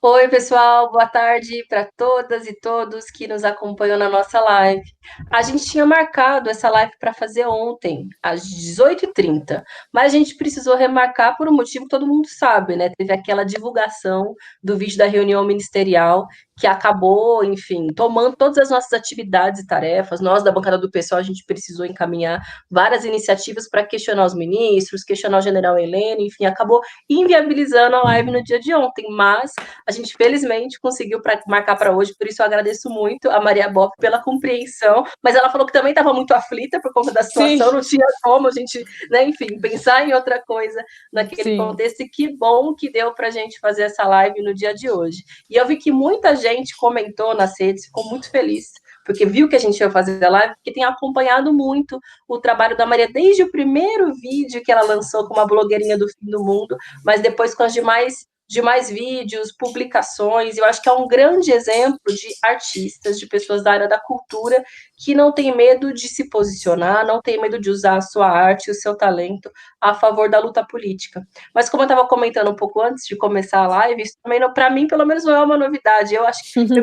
Oi, pessoal, boa tarde para todas e todos que nos acompanham na nossa live. A gente tinha marcado essa live para fazer ontem, às 18h30, mas a gente precisou remarcar por um motivo que todo mundo sabe, né? Teve aquela divulgação do vídeo da reunião ministerial que acabou, enfim, tomando todas as nossas atividades e tarefas. Nós, da bancada do pessoal, a gente precisou encaminhar várias iniciativas para questionar os ministros, questionar o general Heleno, enfim, acabou inviabilizando a live no dia de ontem, mas a gente, felizmente, conseguiu marcar para hoje, por isso eu agradeço muito a Maria Boff pela compreensão, mas ela falou que também estava muito aflita por conta da Sim, situação, não tinha como a gente, né, enfim, pensar em outra coisa naquele sim. contexto, e que bom que deu para a gente fazer essa live no dia de hoje. E eu vi que muita gente comentou nas redes, ficou muito feliz, porque viu que a gente ia fazer a live, porque tem acompanhado muito o trabalho da Maria desde o primeiro vídeo que ela lançou como a blogueirinha do fim do mundo, mas depois com as demais vídeos, publicações. Eu acho que é um grande exemplo de artistas, de pessoas da área da cultura que não tem medo de se posicionar, não tem medo de usar a sua arte, o seu talento a favor da luta política. Mas como eu estava comentando um pouco antes de começar a live, isso também, para mim, pelo menos não é uma novidade. Eu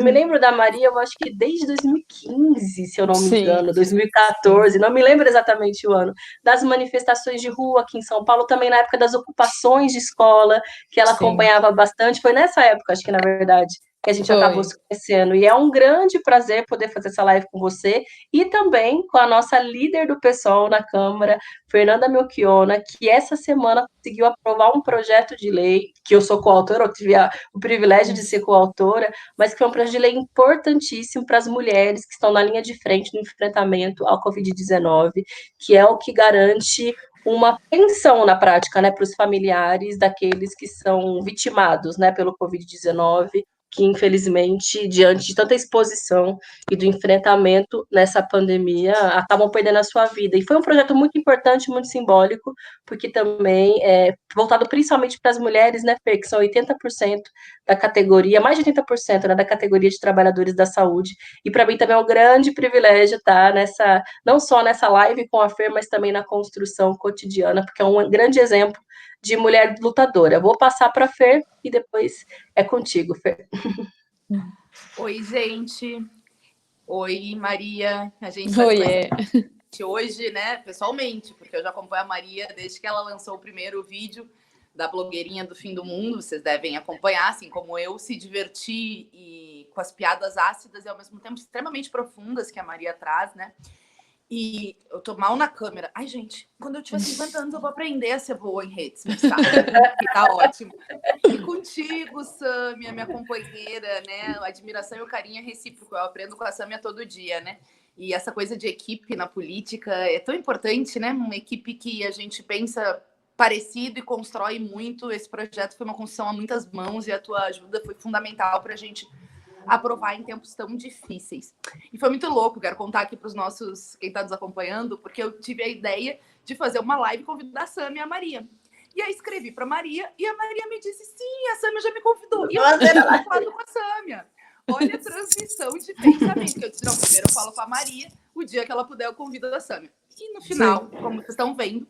me lembro da Maria, eu acho que desde 2015, se eu não me Sim, engano, sim. 2014, não me lembro exatamente o ano, das manifestações de rua aqui em São Paulo, também na época das ocupações de escola, que ela Sim, acompanhava bastante. Foi nessa época, acho que na verdade, que a gente acabou foi. se conhecendo. E é um grande prazer poder fazer essa live com você e também com a nossa líder do PSOL na Câmara, Fernanda Melchiona, que essa semana conseguiu aprovar um projeto de lei, que eu sou coautora, eu tive o privilégio de ser coautora, mas que é um projeto de lei importantíssimo para as mulheres que estão na linha de frente no enfrentamento ao Covid-19, que é o que garante uma pensão na prática, né, para os familiares daqueles que são vitimados, né, pelo Covid-19, que infelizmente, diante de tanta exposição e do enfrentamento nessa pandemia, acabam perdendo a sua vida. E foi um projeto muito importante, muito simbólico, porque também é voltado principalmente para as mulheres, né, Fê, que são 80% da categoria, mais de 80%, né, da categoria de trabalhadores da saúde. E para mim também é um grande privilégio estar nessa, não só nessa live com a Fer, mas também na construção cotidiana, porque é um grande exemplo de mulher lutadora. Vou passar para a Fer e depois é contigo, Fer. Oi, gente. Oi, Maria. A gente está se conhecendo Oiê. hoje, né, pessoalmente, porque eu já acompanho a Maria desde que ela lançou o primeiro vídeo da blogueirinha do fim do mundo. Vocês devem acompanhar, assim como eu, se divertir e com as piadas ácidas e ao mesmo tempo extremamente profundas que a Maria traz, né? E eu tô mal na câmera. Ai, gente, quando eu tiver 50 anos eu vou aprender a ser boa em redes, mas tá. E tá ótimo. E contigo, Sâmia, minha companheira, né? A admiração e o carinho é recíproco. Eu aprendo com a Sâmia todo dia, né? E essa coisa de equipe na política é tão importante, né? Uma equipe que a gente pensa parecido e constrói muito. Esse projeto foi uma construção a muitas mãos e a tua ajuda foi fundamental para a gente aprovar em tempos tão difíceis. E foi muito louco, quero contar aqui para os nossos, quem está nos acompanhando, porque eu tive a ideia de fazer uma live e convidar a Sâmia e a Maria. E aí escrevi para Maria e a Maria me disse: sim, a Sâmia já me convidou. E eu já tinha falado com a Sâmia. Olha a transmissão de pensamento. Que eu disse: não, primeiro eu falo com a Maria, o dia que ela puder eu convido a Sâmia. E no final, Sim. como vocês estão vendo,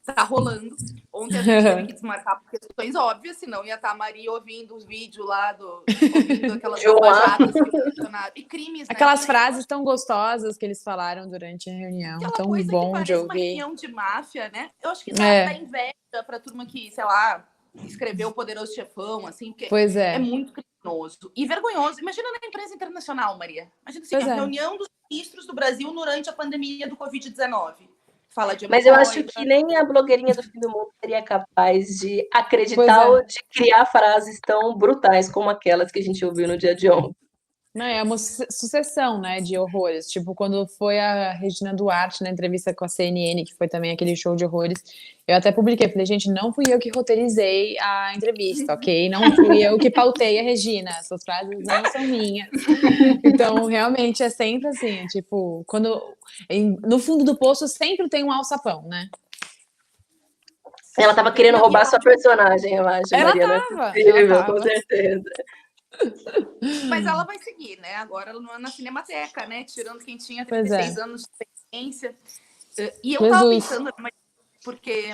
tá rolando. Ontem a gente teve que desmarcar por questões óbvias, senão ia estar a Maria ouvindo os vídeos lá, ouvindo aquelas João. bobajadas que funcionaram. E crimes, né? Aquelas frases tão gostosas que eles falaram durante a reunião, Aquela tão coisa que bom de parece uma ouvir. reunião de máfia, né? Eu acho que dá É, inveja pra turma que, sei lá, escreveu o Poderoso Chefão, assim, porque pois é é, muito criminoso e vergonhoso. Imagina na imprensa internacional, Maria. Imagina assim, pois a é, reunião dos ministros do Brasil durante a pandemia do Covid-19. Fala de Mas eu acho hemorroida. que nem a blogueirinha do fim do mundo seria capaz de pois acreditar é. ou de criar frases tão brutais como aquelas que a gente ouviu no dia de ontem. Não, é uma sucessão, né, de horrores. Tipo, quando foi a Regina Duarte na entrevista com a CNN, que foi também aquele show de horrores, eu até publiquei, falei, gente, não fui eu que roteirizei a entrevista, ok? Não fui eu que pautei a Regina, essas frases não são minhas. Então, realmente, é sempre assim, é tipo, no fundo do poço sempre tem um alçapão, né? Ela Sempre estava tem. querendo Não, e roubar eu sua acho. personagem, eu acho, Maria, não é Ela possível, com tava. certeza. Mas ela vai seguir, né? Agora ela não é na Cinemateca, né? Tirando quem tinha Pois 36 é. anos de experiência. E eu tava Jesus. pensando, porque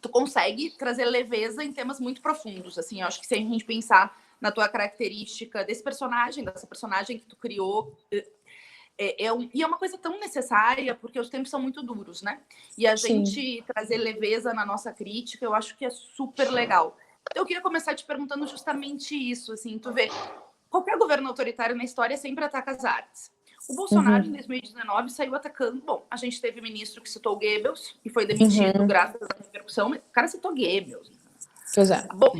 tu consegue trazer leveza em temas muito profundos, assim, eu acho que se a gente pensar na tua característica desse personagem, dessa personagem que tu criou, e é uma coisa tão necessária, porque os tempos são muito duros, né? E a gente trazer leveza na nossa crítica, eu acho que é super legal. Eu queria começar te perguntando justamente isso, assim, tu vê, qualquer governo autoritário na história sempre ataca as artes. O Bolsonaro, em 2019, saiu atacando... Bom, a gente teve ministro que citou Goebbels, e foi demitido graças à repercussão, mas o cara citou Goebbels. Pois é. Bom,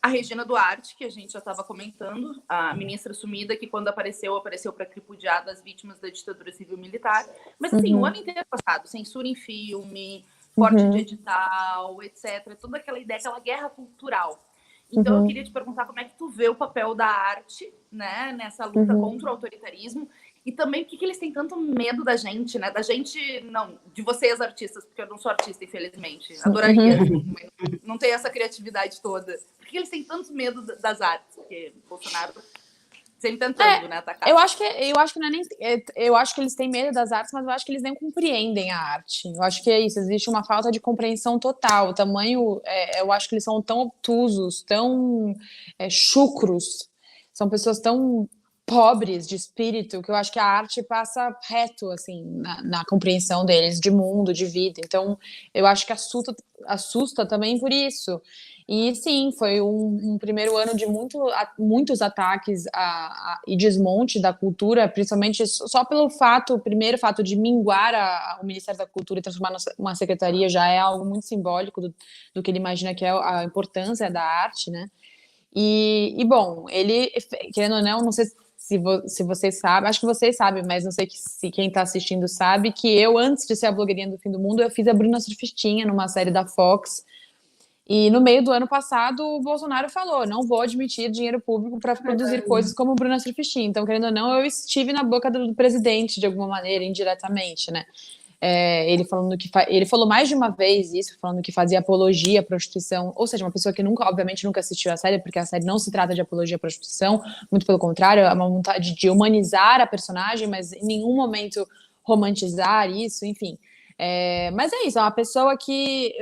a Regina Duarte, que a gente já estava comentando, a ministra sumida, que quando apareceu para tripudiar das vítimas da ditadura civil-militar. Mas, assim, o ano inteiro passado, censura em filme, corte de edital, etc. Toda aquela ideia, aquela guerra cultural. Então, eu queria te perguntar como é que tu vê o papel da arte, né, nessa luta contra o autoritarismo, e também por que eles têm tanto medo da gente, né? Da gente, não, de vocês artistas, porque eu não sou artista, infelizmente. Adoraria, mas não tenho essa criatividade toda. Por que eles têm tanto medo das artes? Porque Bolsonaro sempre tentando, né, atacar. Eu acho que não é nem, eu acho que eles têm medo das artes, mas eu acho que eles nem compreendem a arte. Eu acho que é isso, existe uma falta de compreensão total. O tamanho, eu acho que eles são tão obtusos, tão chucros, são pessoas tão pobres de espírito, que eu acho que a arte passa reto, assim, na compreensão deles, de mundo, de vida. Então, eu acho que assusta também por isso. E sim, foi um primeiro ano de muitos ataques e desmonte da cultura, principalmente só pelo primeiro fato de minguar o Ministério da Cultura e transformar numa secretaria já é algo muito simbólico do que ele imagina que é a importância da arte, né? E bom, ele, querendo ou não sei se vocês sabem, acho que vocês sabem, mas não sei se quem está assistindo sabe, que eu, antes de ser a blogueirinha do Fim do Mundo, eu fiz a Bruna Surfistinha numa série da Fox. E no meio do ano passado, o Bolsonaro falou: não vou admitir dinheiro público para produzir coisas como Bruna Surfistinha. Então, querendo ou não, eu estive na boca do presidente de alguma maneira, indiretamente, né? Ele falou mais de uma vez isso, falando que fazia apologia à prostituição, ou seja, uma pessoa que obviamente nunca assistiu a série, porque a série não se trata de apologia à prostituição, muito pelo contrário, é uma vontade de humanizar a personagem, mas em nenhum momento romantizar isso, enfim. Mas é isso, é uma pessoa que...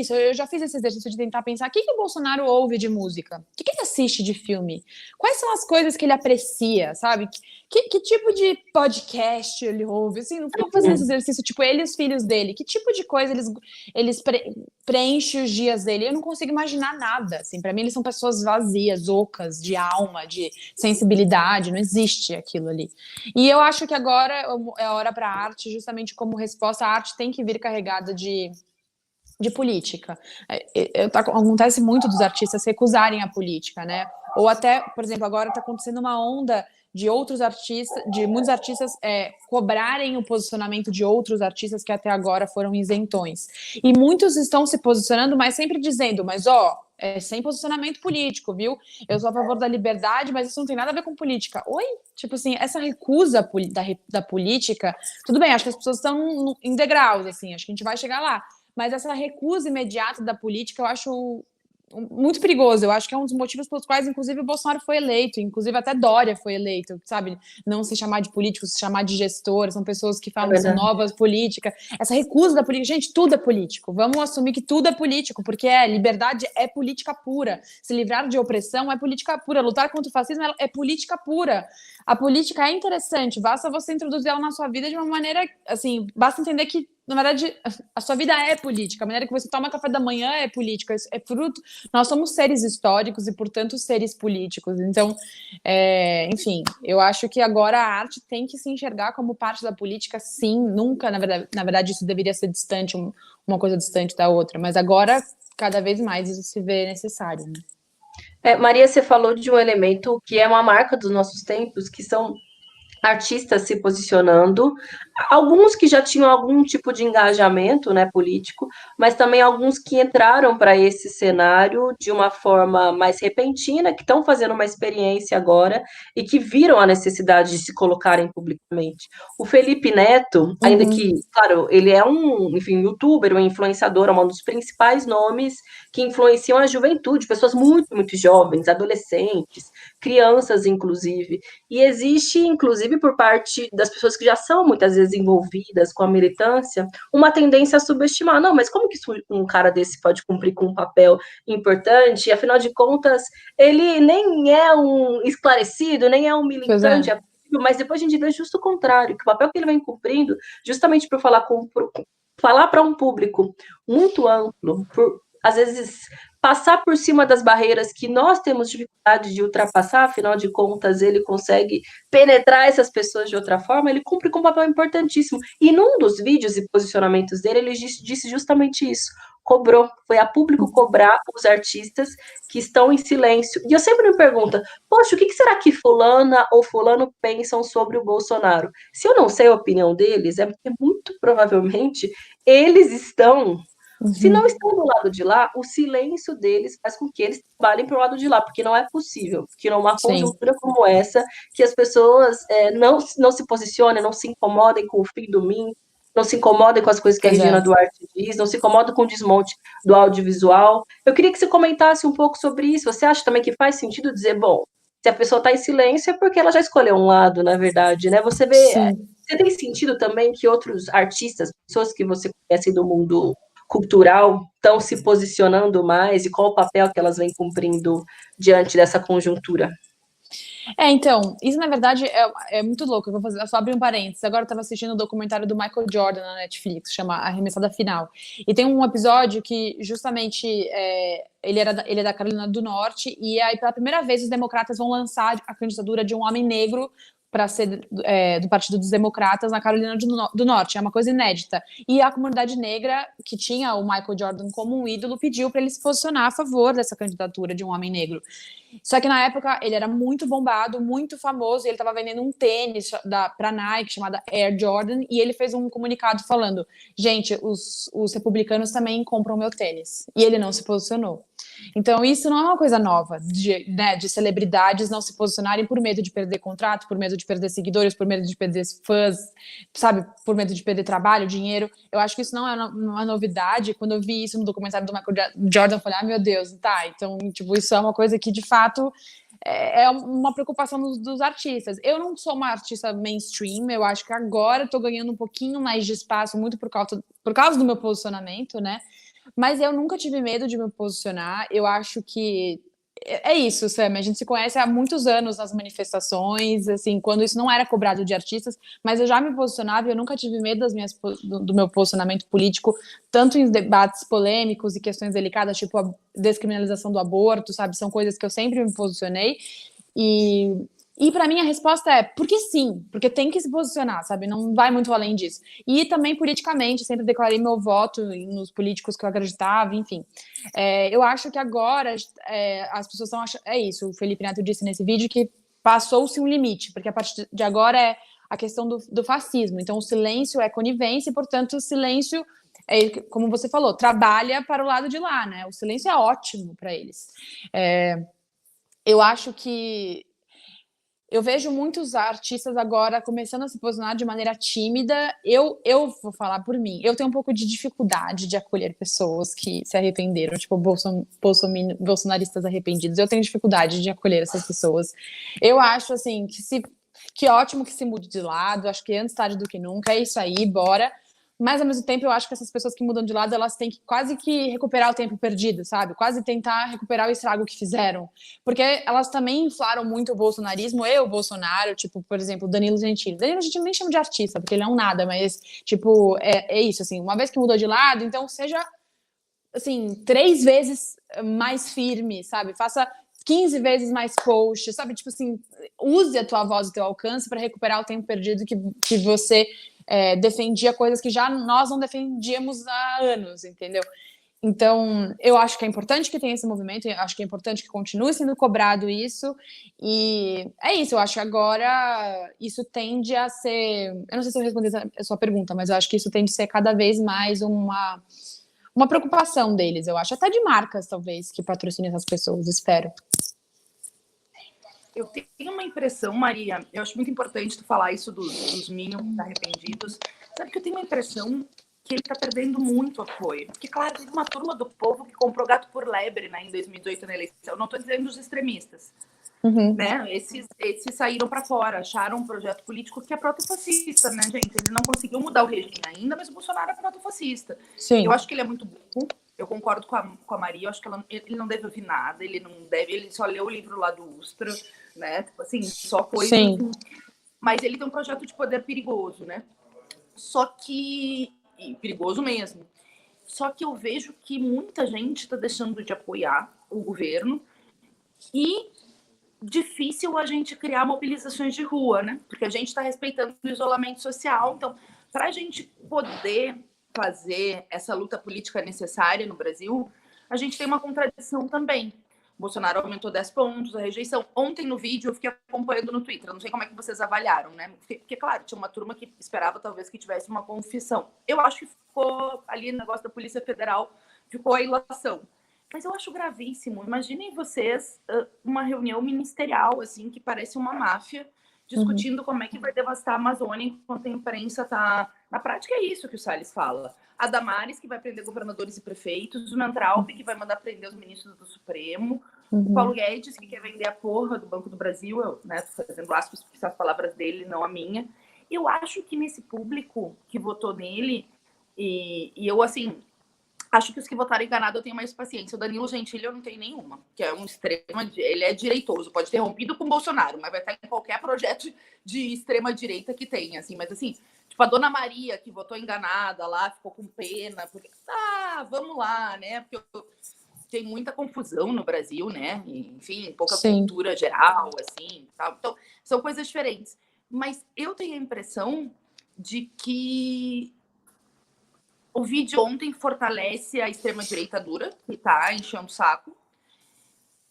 eu já fiz esse exercício de tentar pensar o que o Bolsonaro ouve de música, o que ele assiste de filme, quais são as coisas que ele aprecia, sabe? Que tipo de podcast ele ouve? Assim, não vou fazer esse exercício, tipo, ele e os filhos dele, que tipo de coisa eles preenchem os dias dele? Eu não consigo imaginar nada, assim, para mim eles são pessoas vazias, ocas, de alma, de sensibilidade, não existe aquilo ali. E eu acho que agora é hora para a arte, justamente como resposta. A arte tem que vir carregada de política. Acontece muito dos artistas recusarem a política, né? Ou até, por exemplo, agora está acontecendo uma onda de muitos artistas cobrarem o posicionamento de outros artistas que até agora foram isentões. E muitos estão se posicionando, mas sempre dizendo, mas sem posicionamento político, viu? Eu sou a favor da liberdade, mas isso não tem nada a ver com política. Oi? Tipo assim, essa recusa da política, tudo bem, acho que as pessoas estão em degraus, assim, acho que a gente vai chegar lá. Mas essa recusa imediata da política, eu acho muito perigoso. Eu acho que é um dos motivos pelos quais, inclusive, o Bolsonaro foi eleito, inclusive até Dória foi eleito, sabe? Não se chamar de político, se chamar de gestor, são pessoas que falam que são novas políticas. Essa recusa da política, gente, tudo é político. Vamos assumir que tudo é político, porque liberdade é política pura. Se livrar de opressão é política pura. Lutar contra o fascismo é política pura. A política é interessante, basta você introduzir ela na sua vida de uma maneira, assim, basta entender que, na verdade, a sua vida é política, a maneira que você toma café da manhã é política, é fruto. Nós somos seres históricos e, portanto, seres políticos. Então, enfim, eu acho que agora a arte tem que se enxergar como parte da política, sim, nunca, na verdade, isso deveria ser distante, uma coisa distante da outra, mas agora, cada vez mais, isso se vê necessário, né? Maria, você falou de um elemento que é uma marca dos nossos tempos, que são artistas se posicionando, alguns que já tinham algum tipo de engajamento, né, político, mas também alguns que entraram para esse cenário de uma forma mais repentina, que estão fazendo uma experiência agora e que viram a necessidade de se colocarem publicamente. O Felipe Neto, ainda que, claro, ele é enfim, youtuber, um influenciador, é um dos principais nomes que influenciam a juventude, pessoas muito, muito jovens, adolescentes, crianças, inclusive. E existe, inclusive, sempre por parte das pessoas que já são muitas vezes envolvidas com a militância, uma tendência a subestimar. Não, mas como que um cara desse pode cumprir com um papel importante? Afinal de contas, ele nem é um esclarecido, nem é um militante, mas depois a gente vê justo o contrário, que o papel que ele vem cumprindo, justamente por falar para um público muito amplo, por às vezes passar por cima das barreiras que nós temos dificuldade de ultrapassar, afinal de contas, ele consegue penetrar essas pessoas de outra forma, ele cumpre com um papel importantíssimo. E num dos vídeos e posicionamentos dele, ele disse justamente isso. Cobrou, foi a público cobrar os artistas que estão em silêncio. E eu sempre me pergunto, poxa, o que será que fulana ou fulano pensam sobre o Bolsonaro? Se eu não sei a opinião deles, é porque muito provavelmente eles estão... Se não estão do lado de lá, o silêncio deles faz com que eles trabalhem para o lado de lá, porque não é possível que numa conjuntura como essa, que as pessoas não se posicionem, não se incomodem com o fim do MIM, não se incomodem com as coisas que a Regina Duarte diz, não se incomodem com o desmonte do audiovisual. Eu queria que você comentasse um pouco sobre isso. Você acha também que faz sentido dizer, bom, se a pessoa está em silêncio é porque ela já escolheu um lado, na verdade, né? Você vê... Você tem sentido também que outros artistas, pessoas que você conhece do mundo cultural, estão se posicionando mais e qual o papel que elas vêm cumprindo diante dessa conjuntura? Então, isso na verdade é muito louco. Eu só abrir um parênteses. Agora eu estava assistindo o documentário do Michael Jordan na Netflix, chama Arremessada Final. E tem um episódio que justamente ele é da Carolina do Norte, e aí pela primeira vez os democratas vão lançar a candidatura de um homem negro para ser do Partido dos Democratas na Carolina do Norte. É uma coisa inédita. E a comunidade negra, que tinha o Michael Jordan como um ídolo, pediu para ele se posicionar a favor dessa candidatura de um homem negro. Só que na época ele era muito bombado, muito famoso, e ele estava vendendo um tênis para Nike chamada Air Jordan, e ele fez um comunicado falando: gente, os republicanos também compram meu tênis. E ele não se posicionou. Então isso não é uma coisa nova, de celebridades não se posicionarem por medo de perder contrato, por medo de perder seguidores, por medo de perder fãs, sabe, por medo de perder trabalho, dinheiro. Eu acho que isso não é uma novidade. Quando eu vi isso no documentário do Michael Jordan, eu falei, meu Deus, tá, então, tipo, isso é uma coisa que, de fato, é uma preocupação dos artistas. Eu não sou uma artista mainstream, eu acho que agora eu tô ganhando um pouquinho mais de espaço, muito por causa do meu posicionamento, né? Mas eu nunca tive medo de me posicionar. Eu acho que é isso, Sam. A gente se conhece há muitos anos nas manifestações, assim, quando isso não era cobrado de artistas, mas eu já me posicionava e eu nunca tive medo do meu posicionamento político, tanto em debates polêmicos e questões delicadas, tipo a descriminalização do aborto, sabe? São coisas que eu sempre me posicionei. E para mim a resposta é porque sim, porque tem que se posicionar, sabe? Não vai muito além disso. E também politicamente, sempre declarei meu voto nos políticos que eu acreditava, enfim. Eu acho que agora as pessoas estão achando... É isso, o Felipe Neto disse nesse vídeo que passou-se um limite, porque a partir de agora é a questão do fascismo. Então o silêncio é conivência e, portanto, o silêncio, como você falou, trabalha para o lado de lá, né? O silêncio é ótimo para eles. Eu acho que eu vejo muitos artistas agora começando a se posicionar de maneira tímida. Eu vou falar por mim. Eu tenho um pouco de dificuldade de acolher pessoas que se arrependeram, tipo bolsonaristas arrependidos. Eu tenho dificuldade de acolher essas pessoas. Eu acho, assim, que ótimo que se mude de lado. Acho que antes tarde do que nunca. É isso aí, bora. Mas, ao mesmo tempo, eu acho que essas pessoas que mudam de lado, elas têm que quase que recuperar o tempo perdido, sabe? Quase tentar recuperar o estrago que fizeram. Porque elas também inflaram muito o bolsonarismo, o Bolsonaro, tipo, por exemplo, Danilo Gentili. Danilo Gentili nem chama de artista, porque ele é um nada, mas, tipo, é isso, assim, uma vez que mudou de lado, então seja, assim, 3 vezes mais firme, sabe? Faça 15 vezes mais posts, sabe? Tipo assim, use a tua voz e o teu alcance para recuperar o tempo perdido que você... defendia coisas que já nós não defendíamos há anos, entendeu? Então, eu acho que é importante que tenha esse movimento, eu acho que é importante que continue sendo cobrado isso, e é isso, eu acho que agora isso tende a ser... Eu não sei se eu respondi a sua pergunta, mas eu acho que isso tende a ser cada vez mais uma preocupação deles, eu acho, até de marcas, talvez, que patrocinem essas pessoas, espero. Eu tenho uma impressão, Maria, eu acho muito importante tu falar isso dos Minions arrependidos. Sabe que eu tenho uma impressão que ele tá perdendo muito apoio. Porque, claro, teve uma turma do povo que comprou gato por lebre, né, em 2018 na eleição. Eu não tô dizendo dos extremistas. né? Esses saíram para fora, acharam um projeto político que é protofascista, né, gente? Ele não conseguiu mudar o regime ainda, mas o Bolsonaro é protofascista. Sim. Eu acho que ele é muito burro. Eu concordo com a Maria, eu acho que ele não deve ouvir nada, ele só leu o livro lá do Ustra, né? Tipo assim, só coisa. Sim. Mas ele tem um projeto de poder perigoso, né? Só que. Perigoso mesmo. Só que eu vejo que muita gente está deixando de apoiar o governo e difícil a gente criar mobilizações de rua, né? Porque a gente está respeitando o isolamento social. Então, para a gente poder fazer essa luta política necessária no Brasil, a gente tem uma contradição também. Bolsonaro aumentou 10 pontos, a rejeição. Ontem no vídeo eu fiquei acompanhando no Twitter, eu não sei como é que vocês avaliaram, né? Porque, claro, tinha uma turma que esperava talvez que tivesse uma confissão. Eu acho que ficou ali no negócio da Polícia Federal, ficou a ilação. Mas eu acho gravíssimo. Imaginem vocês uma reunião ministerial, assim, que parece uma máfia, discutindo como é que vai devastar a Amazônia enquanto a imprensa está... Na prática é isso que o Salles fala. A Damares, que vai prender governadores e prefeitos, o Mantralp, que vai mandar prender os ministros do Supremo, o Paulo Guedes, que quer vender a porra do Banco do Brasil, eu, né, tô fazendo aspas porque são as palavras dele, não a minha. Eu acho que nesse público que votou nele, e eu, assim... Acho que os que votaram enganado eu tenho mais paciência. O Danilo Gentili eu não tenho nenhuma, que é um extrema... Ele é direitoso, pode ter rompido com o Bolsonaro, mas vai estar em qualquer projeto de extrema-direita que tenha, assim. Mas, assim, tipo, a Dona Maria, que votou enganada lá, ficou com pena, porque... vamos lá, né? Porque tem muita confusão no Brasil, né? Enfim, pouca cultura geral, assim, tal. Então, são coisas diferentes. Mas eu tenho a impressão de que o vídeo ontem fortalece a extrema-direita dura, que tá enchendo o saco.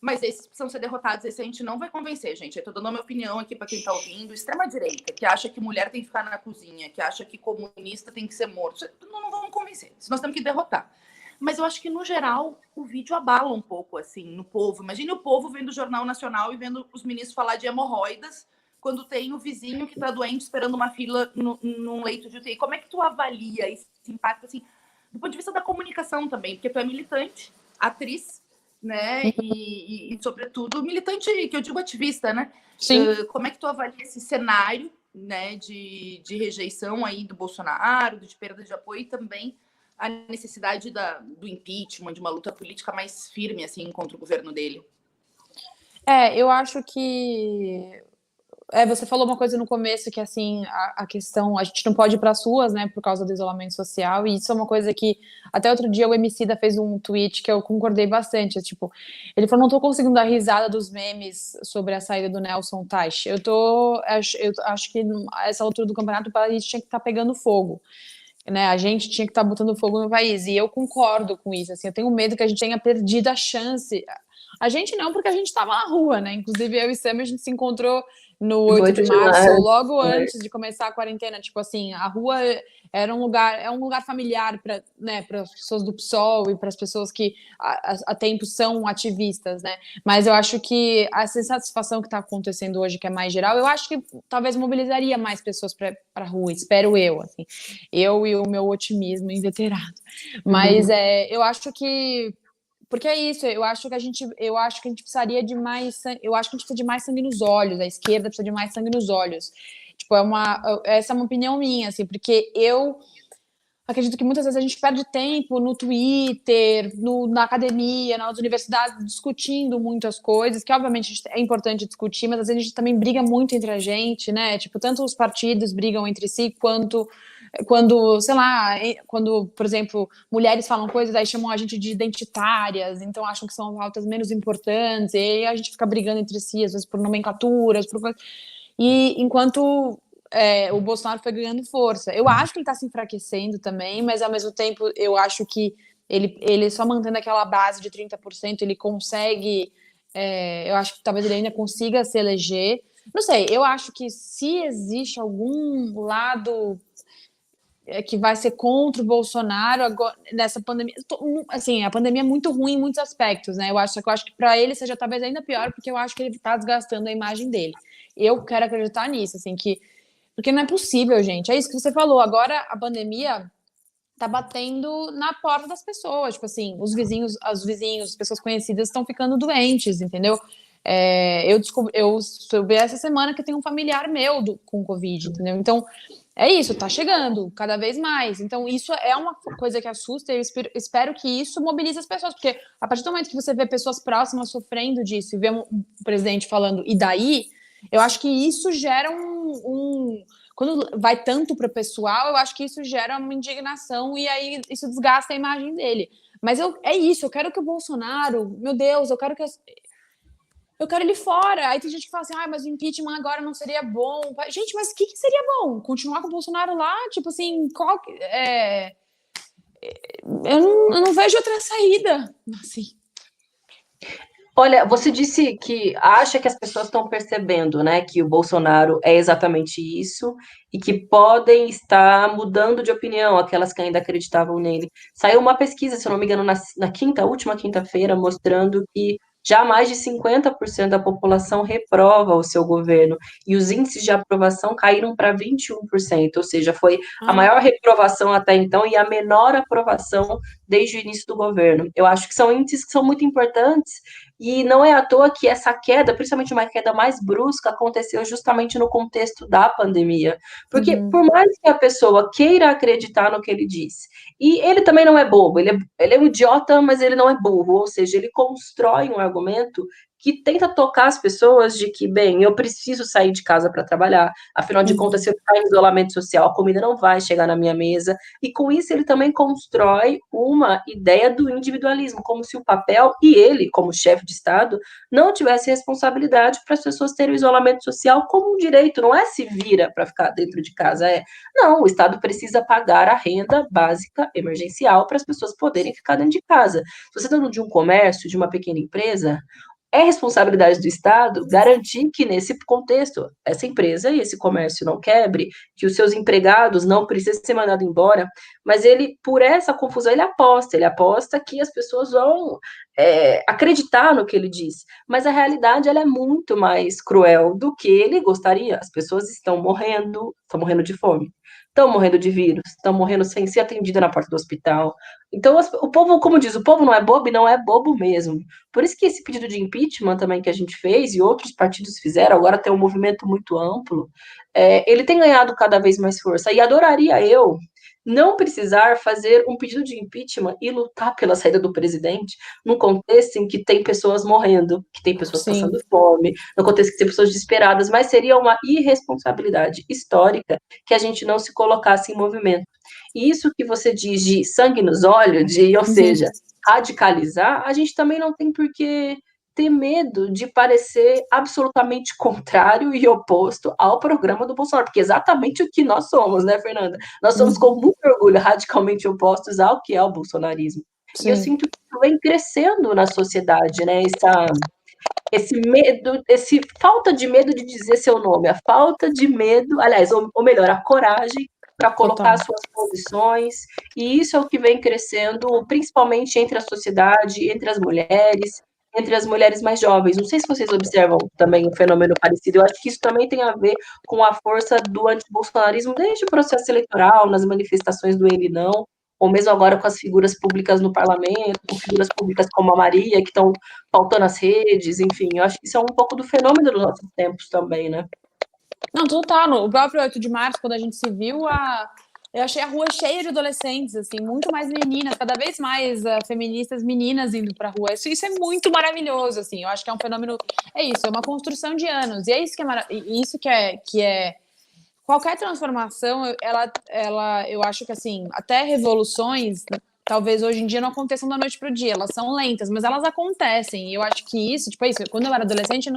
Mas esses precisam ser derrotados. Esse a gente não vai convencer, gente. Eu tô dando a minha opinião aqui para quem tá ouvindo. Extrema-direita, que acha que mulher tem que ficar na cozinha, que acha que comunista tem que ser morto. Não vamos convencer. Isso nós temos que derrotar. Mas eu acho que, no geral, o vídeo abala um pouco, assim, no povo. Imagine o povo vendo o Jornal Nacional e vendo os ministros falar de hemorroidas quando tem o vizinho que tá doente esperando uma fila num leito de UTI. Como é que tu avalia esse impacto, assim, do ponto de vista da comunicação também? Porque tu é militante, atriz, né? E sobretudo, militante, que eu digo ativista, né? Sim. Como é que tu avalia esse cenário, né, de rejeição aí do Bolsonaro, de perda de apoio e também a necessidade do impeachment, de uma luta política mais firme, assim, contra o governo dele? Eu acho que... você falou uma coisa no começo que, assim, a questão... A gente não pode ir para as ruas, né, por causa do isolamento social, e isso é uma coisa que... Até outro dia o Emicida fez um tweet que eu concordei bastante, tipo... Ele falou, não tô conseguindo dar risada dos memes sobre a saída do Nelson Teich. Eu acho que a essa altura do campeonato o país tinha que estar pegando fogo, né? A gente tinha que estar botando fogo no país, e eu concordo com isso, assim, eu tenho medo que a gente tenha perdido a chance... A gente não, porque a gente estava na rua, né? Inclusive, eu e Sam, a gente se encontrou no 8 de março, logo antes de começar a quarentena. Tipo assim, a rua é um lugar familiar para, né, para as pessoas do PSOL e para as pessoas que há tempo são ativistas, né? Mas eu acho que essa insatisfação que está acontecendo hoje, que é mais geral, eu acho que talvez mobilizaria mais pessoas para a rua, espero eu, assim. Eu e o meu otimismo inveterado. Mas eu acho que... Porque é isso, eu acho que a gente precisaria de mais, eu acho que a gente precisa de mais sangue nos olhos, a esquerda precisa de mais sangue nos olhos. Tipo, essa é uma opinião minha, assim, porque eu acredito que muitas vezes a gente perde tempo no Twitter, na academia, nas universidades, discutindo muitas coisas, que obviamente é importante discutir, mas às vezes a gente também briga muito entre a gente, né? Tipo, tanto os partidos brigam entre si, quanto quando, sei lá, quando, por exemplo, mulheres falam coisas, aí chamam a gente de identitárias, então acham que são pautas menos importantes, e aí a gente fica brigando entre si, às vezes por nomenclaturas, e enquanto o Bolsonaro foi ganhando força. Eu acho que ele está se enfraquecendo também, mas ao mesmo tempo eu acho que ele só mantendo aquela base de 30%, ele consegue, eu acho que talvez ele ainda consiga se eleger. Não sei, eu acho que se existe algum lado que vai ser contra o Bolsonaro agora, nessa pandemia, assim, a pandemia é muito ruim em muitos aspectos, né? Eu acho que para ele seja talvez ainda pior, porque eu acho que ele está desgastando a imagem dele. Eu quero acreditar nisso, assim, porque não é possível, gente. É isso que você falou. Agora a pandemia tá batendo na porta das pessoas. Tipo assim, os vizinhos, as pessoas conhecidas estão ficando doentes, entendeu? Eu soube essa semana que tem um familiar meu com Covid, entendeu? Então, é isso, tá chegando cada vez mais. Então, isso é uma coisa que assusta e eu espero que isso mobilize as pessoas, porque a partir do momento que você vê pessoas próximas sofrendo disso e vê um presidente falando, e daí, eu acho que isso gera quando vai tanto pro pessoal, eu acho que isso gera uma indignação e aí isso desgasta a imagem dele. Mas é isso, eu quero que o Bolsonaro, meu Deus, eu quero ele fora. Aí tem gente que fala assim, mas o impeachment agora não seria bom. Gente, mas o que seria bom? Continuar com o Bolsonaro lá? Tipo assim, eu não vejo outra saída. Assim. Olha, você disse que acha que as pessoas estão percebendo, né, que o Bolsonaro é exatamente isso e que podem estar mudando de opinião, aquelas que ainda acreditavam nele. Saiu uma pesquisa, se eu não me engano, na última quinta-feira, mostrando que já mais de 50% da população reprova o seu governo e os índices de aprovação caíram para 21%, ou seja, foi a maior reprovação até então e a menor aprovação desde o início do governo. Eu acho que são índices que são muito importantes e não é à toa que essa queda, principalmente uma queda mais brusca, aconteceu justamente no contexto da pandemia. Porque, por mais que a pessoa queira acreditar no que ele diz, e ele também não é bobo, ele é um idiota, mas ele não é burro, ou seja, ele constrói um argumento que tenta tocar as pessoas de que, bem, eu preciso sair de casa para trabalhar, afinal de contas, se eu ficar em isolamento social, a comida não vai chegar na minha mesa, e com isso ele também constrói uma ideia do individualismo, como se o papel, e ele, como chefe de Estado, não tivesse responsabilidade para as pessoas terem o isolamento social como um direito, não é se vira para ficar dentro de casa, não, o Estado precisa pagar a renda básica emergencial para as pessoas poderem ficar dentro de casa. Se você está dentro de um comércio, de uma pequena empresa, é responsabilidade do Estado garantir que, nesse contexto, essa empresa e esse comércio não quebre, que os seus empregados não precisem ser mandados embora, mas ele, por essa confusão, ele aposta que as pessoas vão acreditar no que ele diz, mas a realidade ela é muito mais cruel do que ele gostaria. As pessoas estão morrendo de fome, estão morrendo de vírus, estão morrendo sem ser atendida na porta do hospital. Então, o povo, como diz, o povo não é bobo e não é bobo mesmo. Por isso que esse pedido de impeachment também que a gente fez e outros partidos fizeram, agora tem um movimento muito amplo, ele tem ganhado cada vez mais força. E adoraria eu não precisar fazer um pedido de impeachment e lutar pela saída do presidente num contexto em que tem pessoas morrendo, que tem pessoas passando fome, no contexto que tem pessoas desesperadas, mas seria uma irresponsabilidade histórica que a gente não se colocasse em movimento. E isso que você diz de sangue nos olhos, ou seja, radicalizar, a gente também não tem por que ter medo de parecer absolutamente contrário e oposto ao programa do Bolsonaro, porque é exatamente o que nós somos, né, Fernanda? Nós somos com muito orgulho radicalmente opostos ao que é o bolsonarismo. Sim. E eu sinto que isso vem crescendo na sociedade, né, esse medo, falta de medo de dizer seu nome, a falta de medo, aliás, ou melhor, a coragem para colocar suas posições, e isso é o que vem crescendo, principalmente entre a sociedade, entre as mulheres mais jovens. Não sei se vocês observam também um fenômeno parecido, eu acho que isso também tem a ver com a força do antibolsonarismo desde o processo eleitoral, nas manifestações do ele não, ou mesmo agora com as figuras públicas no parlamento, com figuras públicas como a Maria, que estão pautando as redes, enfim, eu acho que isso é um pouco do fenômeno dos nossos tempos também, né? Não, total. No próprio 8 de março, quando a gente se viu, eu achei a rua cheia de adolescentes, assim, muito mais meninas, cada vez mais feministas meninas indo pra rua. Isso é muito maravilhoso, assim. Eu acho que é um fenômeno. É isso, é uma construção de anos. E é isso que é qualquer transformação, eu acho que, assim, até revoluções, talvez hoje em dia não aconteçam da noite pro dia. Elas são lentas, mas elas acontecem. E eu acho que isso, tipo, quando eu era adolescente,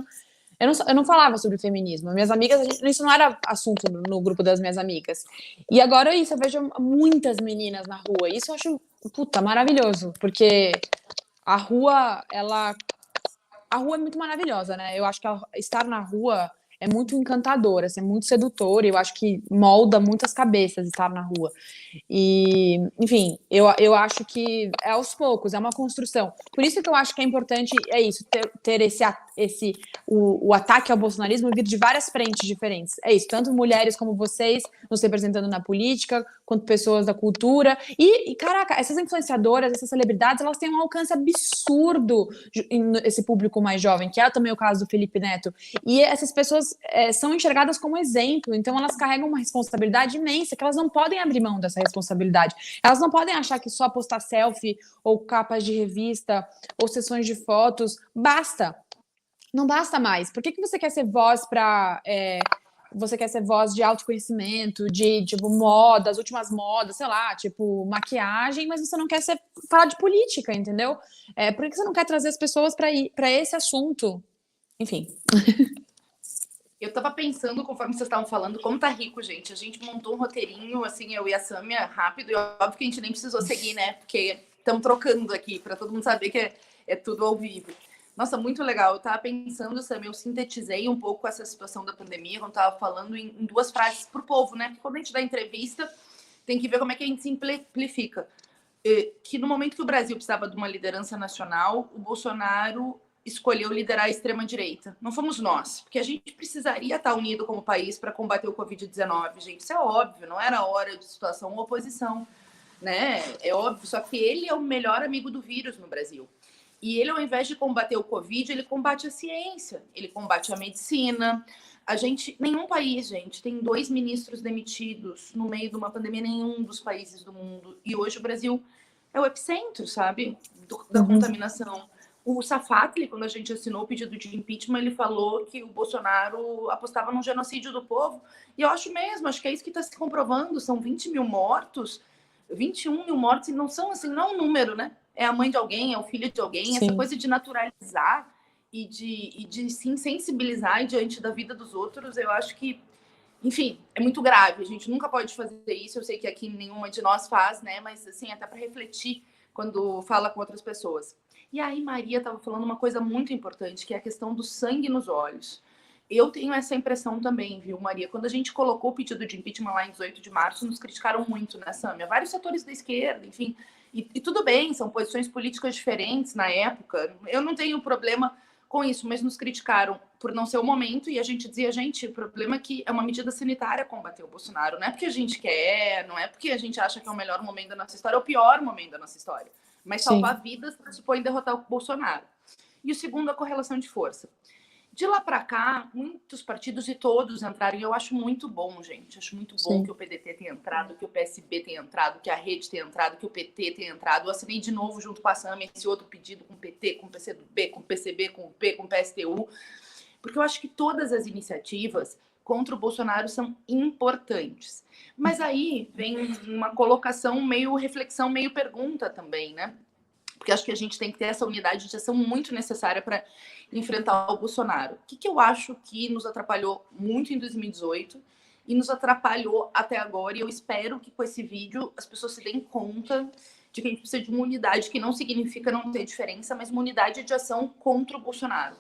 eu não falava sobre feminismo. Minhas amigas, isso não era assunto no grupo das minhas amigas. E agora isso, eu vejo muitas meninas na rua. Isso eu acho, maravilhoso. Porque a rua é muito maravilhosa, né? Eu acho que estar na rua é muito encantador, assim, é muito sedutor. E eu acho que molda muitas cabeças estar na rua. E, enfim, eu acho que é aos poucos, é uma construção. Por isso que eu acho que é importante, é isso, ter o ataque ao bolsonarismo vir de várias frentes diferentes. É isso, tanto mulheres como vocês nos representando na política, quanto pessoas da cultura. E caraca, essas influenciadoras, essas celebridades, elas têm um alcance absurdo esse público mais jovem, que é também o caso do Felipe Neto. E essas pessoas são enxergadas como exemplo, então elas carregam uma responsabilidade imensa, que elas não podem abrir mão dessa responsabilidade. Elas não podem achar que só postar selfie, ou capas de revista, ou sessões de fotos, basta. Não basta mais. Por que você quer ser voz para... você quer ser voz de autoconhecimento, de, tipo, moda, as últimas modas, sei lá, tipo, maquiagem, mas você não quer falar de política, entendeu? Por que você não quer trazer as pessoas para esse assunto? Enfim. Eu tava pensando, conforme vocês estavam falando, como tá rico, gente. A gente montou um roteirinho, assim, eu e a Sâmia, rápido, e óbvio que a gente nem precisou seguir, né? Porque estamos trocando aqui, para todo mundo saber que é tudo ao vivo. Nossa, muito legal. Eu tava pensando, Sâmia, eu sintetizei um pouco essa situação da pandemia, quando eu tava falando em 2 frases pro povo, né? Porque quando a gente dá entrevista, tem que ver como é que a gente simplifica. Que no momento que o Brasil precisava de uma liderança nacional, o Bolsonaro escolheu liderar a extrema-direita. Não fomos nós, porque a gente precisaria estar unido como país para combater o Covid-19, gente. Isso é óbvio, não era hora de situação ou oposição, né? É óbvio, só que ele é o melhor amigo do vírus no Brasil. E ele, ao invés de combater o Covid, ele combate a ciência, ele combate a medicina. Nenhum país, gente, tem 2 ministros demitidos no meio de uma pandemia, nenhum dos países do mundo. E hoje o Brasil é o epicentro, sabe, da contaminação. O Safatli, quando a gente assinou o pedido de impeachment, ele falou que o Bolsonaro apostava num genocídio do povo. E eu acho mesmo, acho que é isso que está se comprovando. São 20 mil mortos, 21 mil mortos, e não são assim, não é um número, né? É a mãe de alguém, é o filho de alguém. Sim. Essa coisa de naturalizar e de se sensibilizar diante da vida dos outros, eu acho que, enfim, é muito grave. A gente nunca pode fazer isso. Eu sei que aqui nenhuma de nós faz, né? Mas, assim, até para refletir quando fala com outras pessoas. E aí, Maria estava falando uma coisa muito importante, que é a questão do sangue nos olhos. Eu tenho essa impressão também, viu, Maria? Quando a gente colocou o pedido de impeachment lá em 18 de março, nos criticaram muito, né, Sâmia? Vários setores da esquerda, enfim. E tudo bem, são posições políticas diferentes na época. Eu não tenho problema com isso, mas nos criticaram por não ser o momento. E a gente dizia, gente, o problema é que é uma medida sanitária combater o Bolsonaro. Não é porque a gente quer, não é porque a gente acha que é o melhor momento da nossa história, é o pior momento da nossa história. Mas salvar vidas pressupõe derrotar o Bolsonaro. E o segundo, a correlação de força. De lá para cá, muitos partidos e todos entraram, e eu acho muito bom, gente. Acho muito bom que o PDT tenha entrado, que o PSB tenha entrado, que a Rede tenha entrado, que o PT tenha entrado. Eu assinei de novo junto com a Sâmia esse outro pedido com o PT, com o PCdoB, com o PCB, com o P, com o PSTU, porque eu acho que todas as iniciativas contra o Bolsonaro são importantes. Mas aí vem uma colocação meio reflexão, meio pergunta também, né? Porque acho que a gente tem que ter essa unidade de ação muito necessária para enfrentar o Bolsonaro. O que eu acho que nos atrapalhou muito em 2018 e nos atrapalhou até agora, e eu espero que com esse vídeo as pessoas se deem conta de que a gente precisa de uma unidade, que não significa não ter diferença, mas uma unidade de ação contra o Bolsonaro.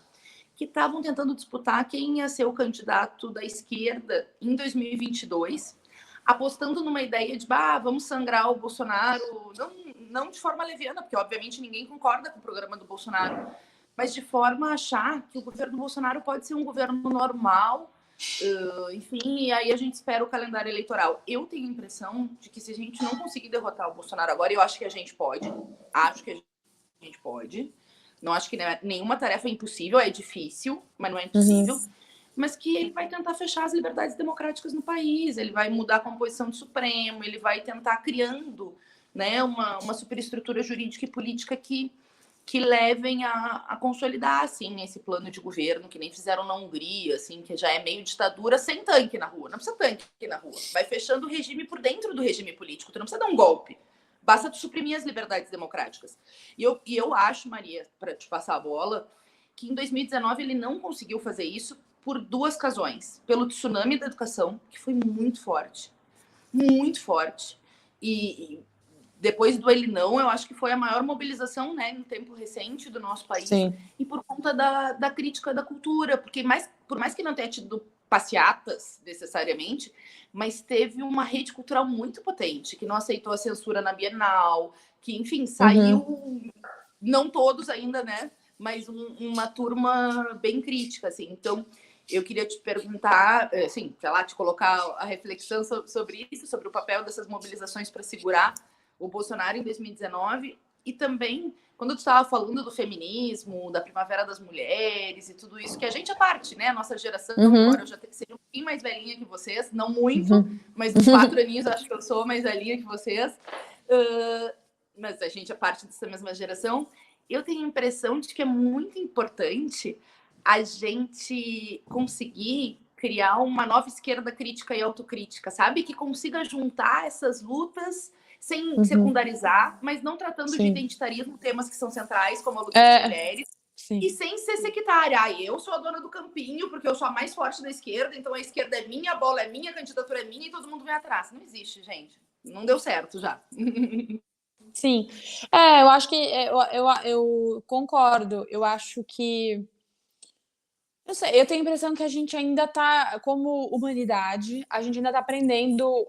Que estavam tentando disputar quem ia ser o candidato da esquerda em 2022, apostando numa ideia de, vamos sangrar o Bolsonaro, não de forma leviana, porque obviamente ninguém concorda com o programa do Bolsonaro, mas de forma a achar que o governo Bolsonaro pode ser um governo normal, enfim, e aí a gente espera o calendário eleitoral. Eu tenho a impressão de que se a gente não conseguir derrotar o Bolsonaro agora, eu acho que a gente pode, não acho que nenhuma tarefa é impossível, é difícil, mas não é impossível, mas que ele vai tentar fechar as liberdades democráticas no país, ele vai mudar a composição do Supremo, ele vai tentar criando, né, uma superestrutura jurídica e política que levem a consolidar, assim, esse plano de governo, que nem fizeram na Hungria, assim, que já é meio ditadura sem tanque na rua. Não precisa tanque na rua. Vai fechando o regime por dentro do regime político. Tu não precisa dar um golpe. Basta tu suprimir as liberdades democráticas. E eu acho, Maria, para te passar a bola, que em 2019 ele não conseguiu fazer isso por 2 razões. Pelo tsunami da educação, que foi muito forte. Muito forte. E depois do ele não, eu acho que foi a maior mobilização, né, no tempo recente do nosso país. Sim. E por conta da crítica da cultura, porque por mais que não tenha tido passeatas necessariamente, mas teve uma rede cultural muito potente, que não aceitou a censura na Bienal, que, enfim, saiu, não todos ainda, né, mas uma turma bem crítica, assim. Então, eu queria te perguntar, assim, sei lá, te colocar a reflexão sobre isso, sobre o papel dessas mobilizações para segurar o Bolsonaro em 2019 e também quando tu estava falando do feminismo, da primavera das mulheres e tudo isso, que a gente é parte, né? A nossa geração, embora eu já seja um pouquinho mais velhinha que vocês, não muito, mas uns 4 aninhos acho que eu sou mais velhinha que vocês, mas a gente é parte dessa mesma geração. Eu tenho a impressão de que é muito importante a gente conseguir criar uma nova esquerda crítica e autocrítica, sabe? Que consiga juntar essas lutas sem secundarizar, mas não tratando de identitarismo, temas que são centrais, como a luta das mulheres, e sem ser sectária. Eu sou a dona do campinho, porque eu sou a mais forte da esquerda, então a esquerda é minha, a bola é minha, a candidatura é minha e todo mundo vem atrás. Não existe, gente. Não deu certo já. Sim. Eu acho que eu concordo. Eu acho que não sei, eu tenho a impressão que a gente ainda está, como humanidade, a gente ainda está aprendendo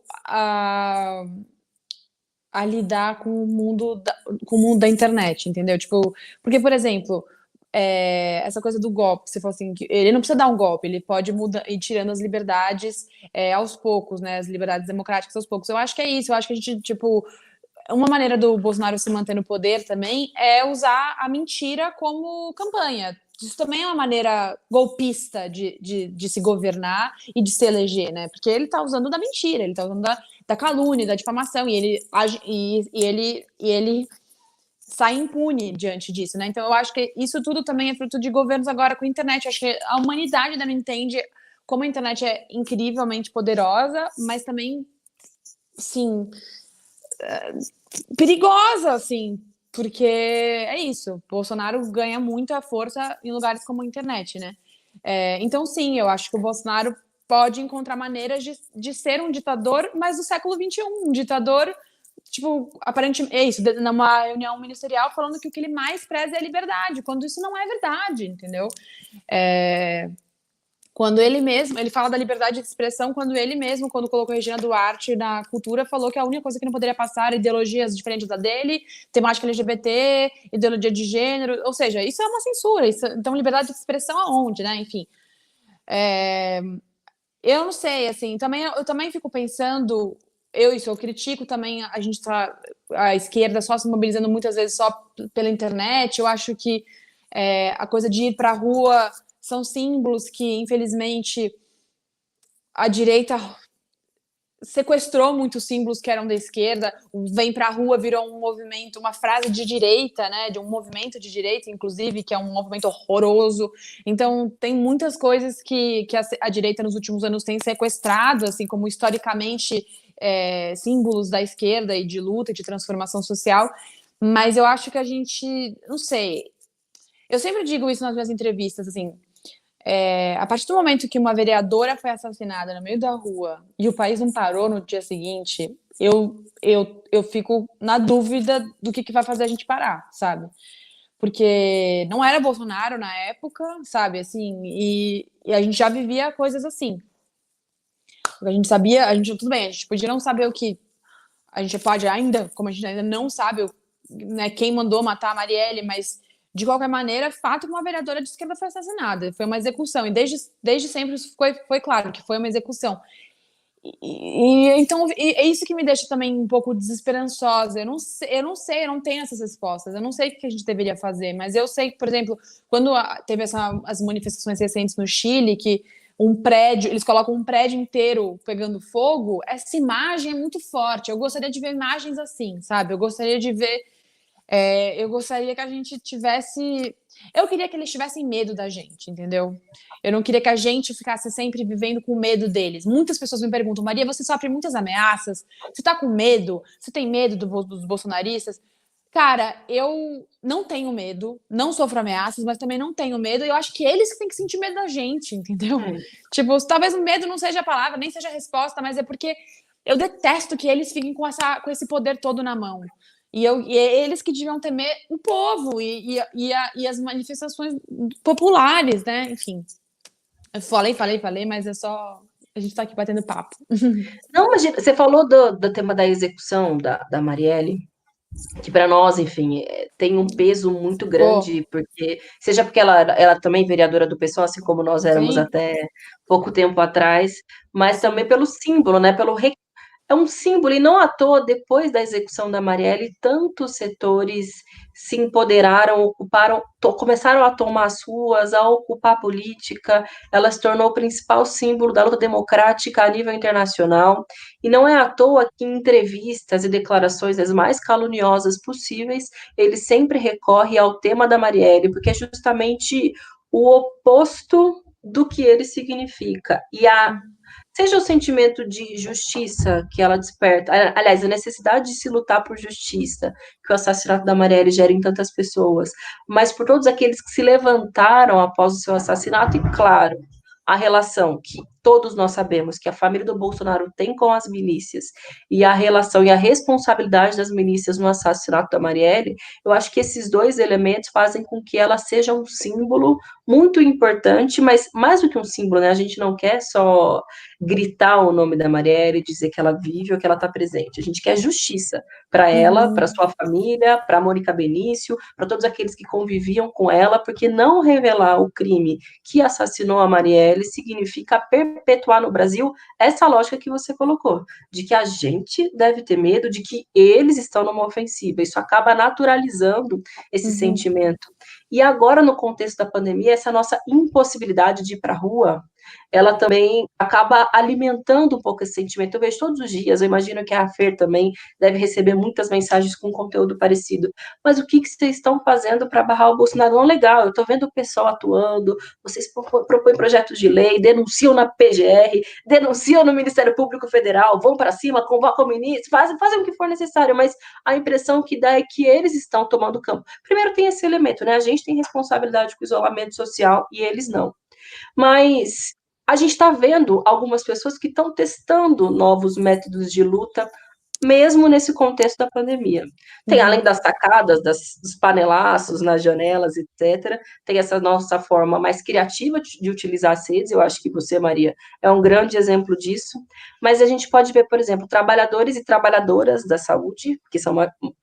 a lidar com o mundo da internet, entendeu? Tipo, porque, por exemplo, essa coisa do golpe, você falou assim, que ele não precisa dar um golpe, ele pode ir tirando as liberdades aos poucos, né? As liberdades democráticas aos poucos. Eu acho que é isso, eu acho que a gente, tipo, uma maneira do Bolsonaro se manter no poder também é usar a mentira como campanha. Isso também é uma maneira golpista de se governar e de se eleger, né? Porque ele tá usando da mentira, ele tá usando da calúnia, da difamação, e ele age, e ele sai impune diante disso, né? Então eu acho que isso tudo também é fruto de governos agora com a internet. Eu acho que a humanidade ainda não entende como a internet é incrivelmente poderosa, mas também, sim, perigosa, assim, porque é isso, Bolsonaro ganha muita força em lugares como a internet, né? Então, sim, eu acho que o Bolsonaro pode encontrar maneiras de ser um ditador, mas do século XXI, um ditador, tipo, aparentemente, é isso, numa reunião ministerial falando que o que ele mais preza é a liberdade, quando isso não é verdade, entendeu? Quando ele fala da liberdade de expressão, quando ele mesmo, quando colocou Regina Duarte na cultura, falou que a única coisa que não poderia passar era ideologias diferentes da dele, temática LGBT, ideologia de gênero, ou seja, isso é uma censura, então liberdade de expressão aonde, né, enfim. Eu não sei, assim, eu também fico pensando, eu critico também, a esquerda só se mobilizando muitas vezes só pela internet, eu acho que a coisa de ir pra rua são símbolos que, infelizmente, a direita sequestrou muitos símbolos que eram da esquerda, vem pra rua virou um movimento, uma frase de direita, né, de um movimento de direita, inclusive, que é um movimento horroroso. Então, tem muitas coisas que a direita nos últimos anos tem sequestrado, assim, como historicamente símbolos da esquerda e de luta, de transformação social, mas eu acho que a gente, não sei, eu sempre digo isso nas minhas entrevistas, assim, a partir do momento que uma vereadora foi assassinada no meio da rua e o país não parou no dia seguinte, eu fico na dúvida do que vai fazer a gente parar, sabe? Porque não era Bolsonaro na época, sabe? Assim, e a gente já vivia coisas assim. A gente sabia, tudo bem, a gente podia não saber o que. A gente pode ainda, como a gente ainda não sabe, né, quem mandou matar a Marielle, mas de qualquer maneira, fato que uma vereadora de esquerda foi assassinada, foi uma execução, e desde sempre isso foi claro que foi uma execução. Então, é isso que me deixa também um pouco desesperançosa. Eu não sei, eu não tenho essas respostas, eu não sei o que a gente deveria fazer, mas eu sei que, por exemplo, quando teve as manifestações recentes no Chile, que eles colocam um prédio inteiro pegando fogo, essa imagem é muito forte. Eu gostaria de ver imagens assim, sabe? Eu gostaria de ver. Eu gostaria que a gente tivesse. Eu queria que eles tivessem medo da gente, entendeu? Eu não queria que a gente ficasse sempre vivendo com medo deles. Muitas pessoas me perguntam, Maria, você sofre muitas ameaças? Você tá com medo? Você tem medo dos bolsonaristas? Cara, eu não tenho medo, não sofro ameaças, mas também não tenho medo, e eu acho que eles que têm que sentir medo da gente, entendeu? Tipo, talvez o medo não seja a palavra, nem seja a resposta, mas é porque eu detesto que eles fiquem com esse poder todo na mão. E é eles que deviam temer o povo e as manifestações populares, né? Enfim. Eu falei, mas é só. A gente tá aqui batendo papo. Não, imagina, você falou do tema da execução da Marielle. que para nós, enfim, tem um peso muito Pô, grande, porque seja porque ela também é vereadora do PSOL, assim como nós éramos sim, até pouco tempo atrás, mas também sim. pelo símbolo, né? É um símbolo, e não à toa, depois da execução da Marielle, tantos setores se empoderaram, começaram a tomar as ruas, a ocupar a política, ela se tornou o principal símbolo da luta democrática a nível internacional, e não é à toa que em entrevistas e declarações as mais caluniosas possíveis, ele sempre recorre ao tema da Marielle, porque é justamente o oposto do que ele significa. Seja o sentimento de justiça que ela desperta, aliás, a necessidade de se lutar por justiça, que o assassinato da Marielle gera em tantas pessoas, mas por todos aqueles que se levantaram após o seu assassinato, e claro, a relação que todos nós sabemos que a família do Bolsonaro tem com as milícias, e a relação e a responsabilidade das milícias no assassinato da Marielle, eu acho que esses dois elementos fazem com que ela seja um símbolo muito importante, mas mais do que um símbolo, né? A gente não quer só gritar o nome da Marielle, dizer que ela vive ou que ela está presente. A gente quer justiça para ela, para Uhum. sua família, para Mônica Benício, para todos aqueles que conviviam com ela, porque não revelar o crime que assassinou a Marielle significa perpetuar no Brasil essa lógica que você colocou, de que a gente deve ter medo, de que eles estão numa ofensiva. Isso acaba naturalizando esse Uhum. sentimento. E agora, no contexto da pandemia, essa nossa impossibilidade de ir para a rua, ela também acaba alimentando um pouco esse sentimento. Eu vejo todos os dias, eu imagino que a Fer também deve receber muitas mensagens com conteúdo parecido. Mas o que vocês estão fazendo para barrar o Bolsonaro? Não, legal, eu estou vendo o pessoal atuando, vocês propõem projetos de lei, denunciam na PGR, denunciam no Ministério Público Federal, vão para cima, convocam o ministro, fazem o que for necessário, mas a impressão que dá é que eles estão tomando campo. Primeiro tem esse elemento, né? A gente tem responsabilidade com o isolamento social e eles não. Mas a gente está vendo algumas pessoas que estão testando novos métodos de luta, mesmo nesse contexto da pandemia. Tem, além Uhum. das sacadas, dos panelaços nas janelas, etc., tem essa nossa forma mais criativa de utilizar as redes, eu acho que você, Maria, é um grande exemplo disso, mas a gente pode ver, por exemplo, trabalhadores e trabalhadoras da saúde, que são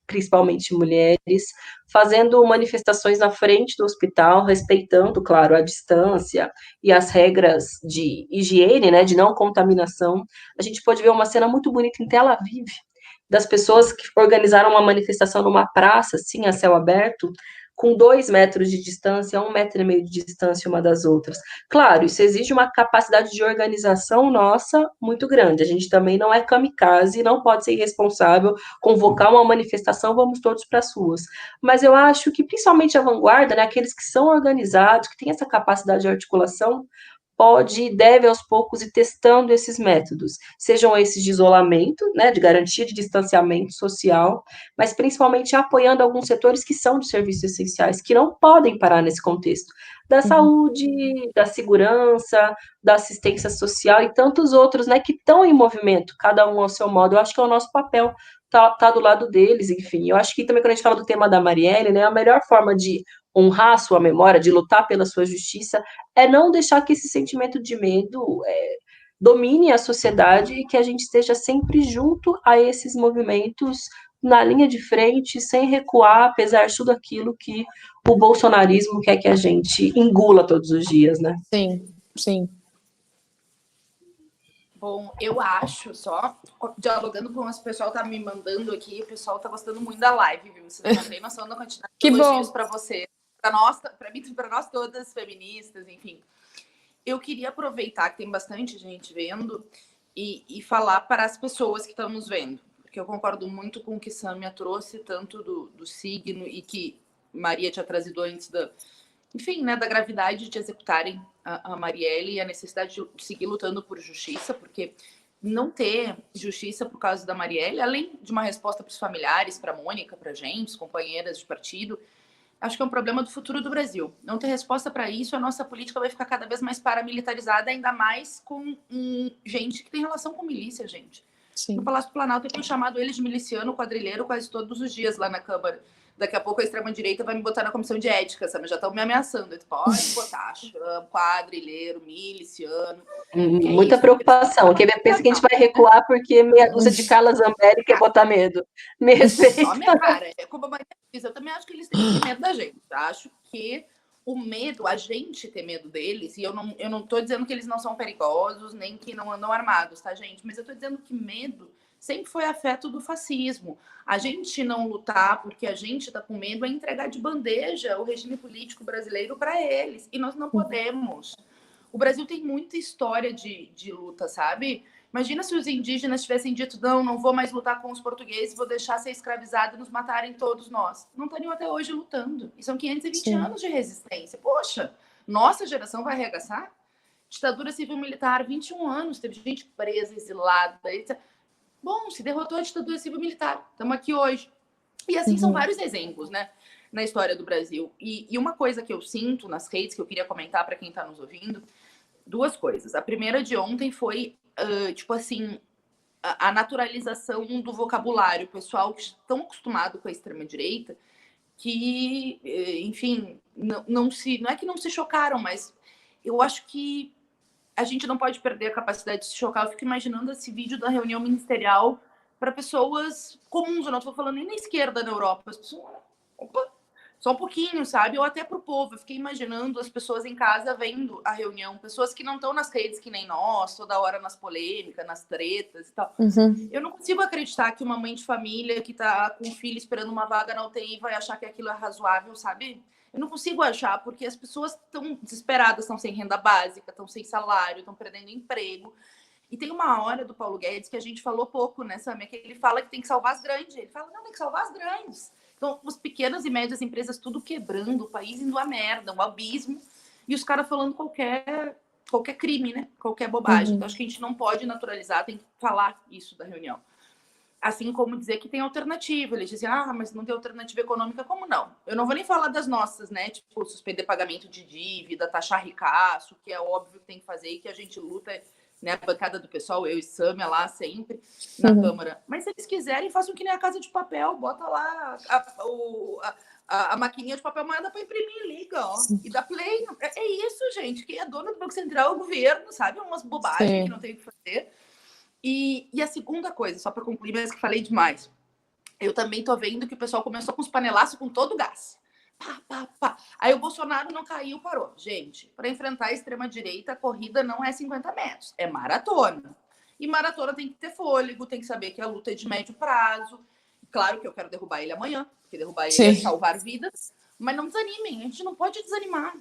principalmente mulheres, fazendo manifestações na frente do hospital, respeitando, claro, a distância e as regras de higiene, né, de não contaminação. A gente pode ver uma cena muito bonita em Tel Aviv, das pessoas que organizaram uma manifestação numa praça, assim, a céu aberto, com 2 metros de distância, 1,5 metro de distância uma das outras. Claro, isso exige uma capacidade de organização nossa muito grande. A gente também não é kamikaze, não pode ser irresponsável, convocar uma manifestação, vamos todos para as ruas. Mas eu acho que, principalmente a vanguarda, né, aqueles que são organizados, que têm essa capacidade de articulação, pode e deve aos poucos ir testando esses métodos, sejam esses de isolamento, né, de garantia de distanciamento social, mas principalmente apoiando alguns setores que são de serviços essenciais, que não podem parar nesse contexto, da Uhum. saúde, da segurança, da assistência social e tantos outros, né, que estão em movimento, cada um ao seu modo. Eu acho que é o nosso papel tá do lado deles, enfim. Eu acho que também quando a gente fala do tema da Marielle, né, a melhor forma de honrar a sua memória, de lutar pela sua justiça, é não deixar que esse sentimento de medo domine a sociedade e que a gente esteja sempre junto a esses movimentos na linha de frente, sem recuar, apesar de tudo aquilo que o bolsonarismo quer que a gente engula todos os dias, né? Sim, sim. Bom, eu acho só, dialogando com o pessoal tá me mandando aqui, o pessoal tá gostando muito da live, viu? Vocês não têm noção da quantidade de Que elogios bom. para você, para nós, para mim, para nós todas feministas, enfim. Eu queria aproveitar que tem bastante gente vendo e falar para as pessoas que estão nos vendo, porque eu concordo muito com o que Sâmia trouxe, tanto do signo e que Maria tinha trazido antes enfim, né, da gravidade de executarem a Marielle e a necessidade de seguir lutando por justiça, porque não ter justiça por causa da Marielle, além de uma resposta para os familiares, para a Mônica, para a gente, companheiras de partido, acho que é um problema do futuro do Brasil. Não ter resposta para isso, a nossa política vai ficar cada vez mais paramilitarizada, ainda mais com gente que tem relação com milícia, gente. Sim. No Palácio do Planalto, eu tenho chamado ele de miliciano, quadrilheiro, quase todos os dias lá na Câmara. Daqui a pouco a extrema-direita vai me botar na comissão de ética, sabe? Já estão me ameaçando. Pode botar chão, quadrilheiro, miliciano. Muita preocupação. Quem pensa que a gente vai recuar porque meia dúzia de Carla Zambelli quer botar medo. Me respeita. Ó, minha cara, como a Maria diz, eu também acho que eles têm que ter medo da gente. Acho que o medo, a gente ter medo deles, e eu não tô dizendo que eles não são perigosos, nem que não andam armados, tá, gente? Mas eu tô dizendo que medo sempre foi afeto do fascismo. A gente não lutar porque a gente tá com medo é entregar de bandeja o regime político brasileiro para eles. E nós não podemos. O Brasil tem muita história de luta, sabe? Imagina se os indígenas tivessem dito, não vou mais lutar com os portugueses, vou deixar ser escravizado e nos matarem todos nós. Não estariam até hoje lutando. E são 520 anos de resistência. Poxa, nossa geração vai arregaçar? Ditadura civil-militar, 21 anos, teve gente presa, exilada, etc. Bom, se derrotou a ditadura civil-militar. Estamos aqui hoje. E assim são vários exemplos, né? Na história do Brasil. E uma coisa que eu sinto nas redes, que eu queria comentar para quem está nos ouvindo, duas coisas. A primeira de ontem foi, tipo assim, a naturalização do vocabulário. O pessoal que estão acostumado com a extrema-direita, que, enfim, não é que não se chocaram, mas eu acho que a gente não pode perder a capacidade de se chocar. Eu fico imaginando esse vídeo da reunião ministerial para pessoas comuns. Eu não estou falando nem na esquerda na Europa. As pessoas, opa, só um pouquinho, sabe? Ou até para o povo. Eu fiquei imaginando as pessoas em casa vendo a reunião. Pessoas que não estão nas redes que nem nós, toda hora nas polêmicas, nas tretas e tal. Eu não consigo acreditar que uma mãe de família que está com um filho esperando uma vaga na UTI vai achar que aquilo é razoável, sabe? Eu não consigo achar, porque as pessoas estão desesperadas, estão sem renda básica, estão sem salário, estão perdendo emprego. E tem uma hora do Paulo Guedes que a gente falou pouco, né, Samia? Que ele fala que tem que salvar as grandes. Ele fala, não, tem que salvar as grandes. Então, as pequenas e médias empresas tudo quebrando, o país indo à merda, um abismo. E os caras falando qualquer crime, né? Qualquer bobagem. Então, acho que a gente não pode naturalizar, tem que falar isso da reunião. Assim como dizer que tem alternativa. Eles dizem, mas não tem alternativa econômica, como não? Eu não vou nem falar das nossas, né? Tipo, suspender pagamento de dívida, taxar ricaço, que é óbvio que tem que fazer e que a gente luta, né? A bancada do pessoal, eu e Samia lá sempre na Câmara. Mas se eles quiserem, façam que nem a Casa de Papel, bota lá a maquininha de papel moeda para imprimir, liga, ó, e dá play. É isso, gente. Quem é dono do Banco Central é o governo, sabe? Umas bobagens que não tem o que fazer. E a segunda coisa, só para concluir, mas que falei demais. Eu também tô vendo que o pessoal começou com os panelaços com todo o gás. Pá, pá, pá. Aí o Bolsonaro não caiu, parou. Gente, para enfrentar a extrema-direita, a corrida não é 50 metros, é maratona. E maratona tem que ter fôlego, tem que saber que a luta é de médio prazo. Claro que eu quero derrubar ele amanhã, porque derrubar ele é salvar vidas. Mas não desanimem, a gente não pode desanimar.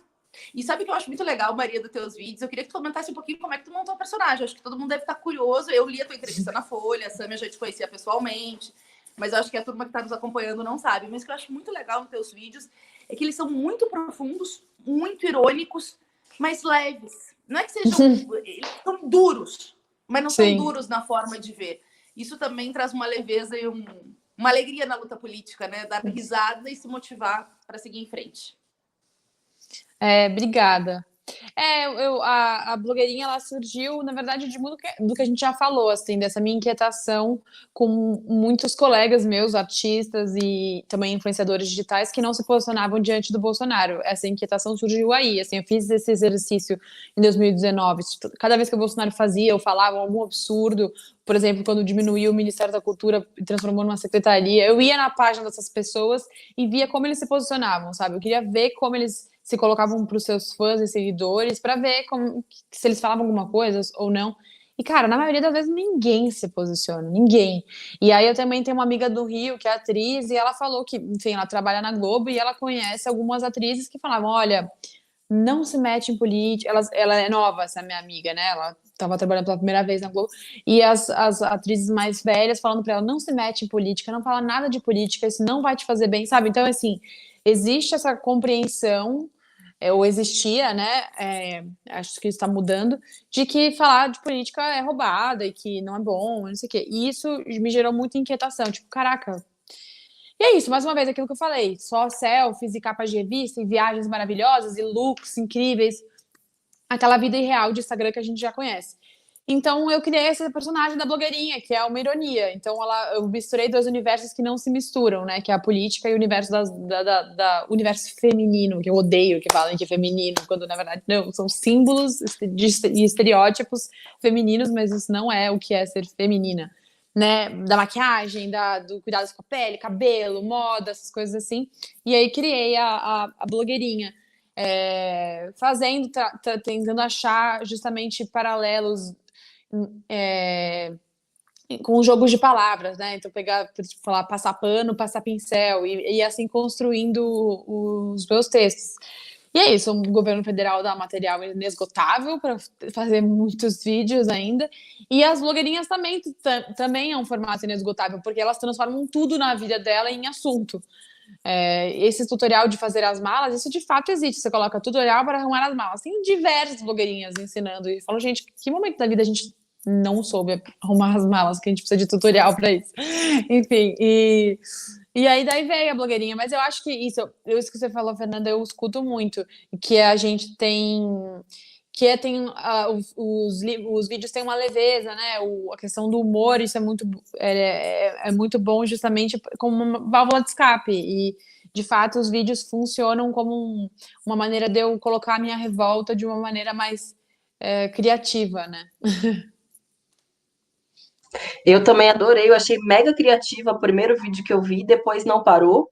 E sabe o que eu acho muito legal, Maria, dos teus vídeos? Eu queria que tu comentasse um pouquinho como é que tu montou o personagem. Eu acho que todo mundo deve estar curioso. Eu li a tua entrevista na Folha, a Samia já te conhecia pessoalmente, mas eu acho que a turma que está nos acompanhando não sabe. Mas o que eu acho muito legal nos teus vídeos é que eles são muito profundos, muito irônicos, mas leves. Não é que sejam... eles são duros, mas não são duros na forma de ver. Isso também traz uma leveza e uma alegria na luta política, né? Dar risada e se motivar para seguir em frente. Obrigada. A blogueirinha, ela surgiu, na verdade, de muito do que a gente já falou, assim, dessa minha inquietação com muitos colegas meus, artistas e também influenciadores digitais que não se posicionavam diante do Bolsonaro. Essa inquietação surgiu aí, assim, eu fiz esse exercício em 2019. Cada vez que o Bolsonaro fazia ou falava algum absurdo, por exemplo, quando diminuiu o Ministério da Cultura e transformou numa secretaria, eu ia na página dessas pessoas e via como eles se posicionavam, sabe? Eu queria ver como eles se colocavam para os seus fãs e seguidores, para ver se eles falavam alguma coisa ou não. E, cara, na maioria das vezes ninguém se posiciona, ninguém. E aí eu também tenho uma amiga do Rio, que é atriz, e ela falou que, enfim, ela trabalha na Globo e ela conhece algumas atrizes que falavam, olha, não se mete em política. Ela é nova, essa minha amiga, né? Ela estava trabalhando pela primeira vez na Globo. E as atrizes mais velhas falando para ela, não se mete em política, não fala nada de política, isso não vai te fazer bem, sabe? Então, assim, existe essa compreensão, ou existia, né, acho que isso está mudando, de que falar de política é roubada e que não é bom, não sei o quê. E isso me gerou muita inquietação, tipo, caraca. E é isso, mais uma vez, aquilo que eu falei, só selfies e capas de revista e viagens maravilhosas e looks incríveis, aquela vida irreal de Instagram que a gente já conhece. Então eu criei esse personagem da blogueirinha, que é uma ironia. Então eu misturei dois universos que não se misturam, né? Que é a política e o universo universo feminino, que eu odeio que falem que é feminino, quando na verdade não, são símbolos e estereótipos femininos, mas isso não é o que é ser feminina. Né, da maquiagem, do cuidado com a pele, cabelo, moda, essas coisas assim. E aí criei a blogueirinha. Tentando achar justamente paralelos com jogos de palavras, né? Então pegar, tipo, falar passar pano, passar pincel e assim construindo os meus textos. E é isso, o governo federal dá material inesgotável para fazer muitos vídeos ainda. E as blogueirinhas também é um formato inesgotável, porque elas transformam tudo na vida dela em assunto. Esse tutorial de fazer as malas, isso de fato existe. Você coloca tutorial para arrumar as malas. Tem diversas blogueirinhas ensinando. E falam, gente, que momento da vida a gente não soube arrumar as malas, que a gente precisa de tutorial para isso. Enfim, e aí daí veio a blogueirinha. Mas eu acho que isso que você falou, Fernanda, eu escuto muito. Que a gente tem... os vídeos têm uma leveza, né? A questão do humor, isso é muito bom justamente como uma válvula de escape. E, de fato, os vídeos funcionam como uma maneira de eu colocar a minha revolta de uma maneira mais criativa, né? Eu também adorei, eu achei mega criativa o primeiro vídeo que eu vi, depois não parou.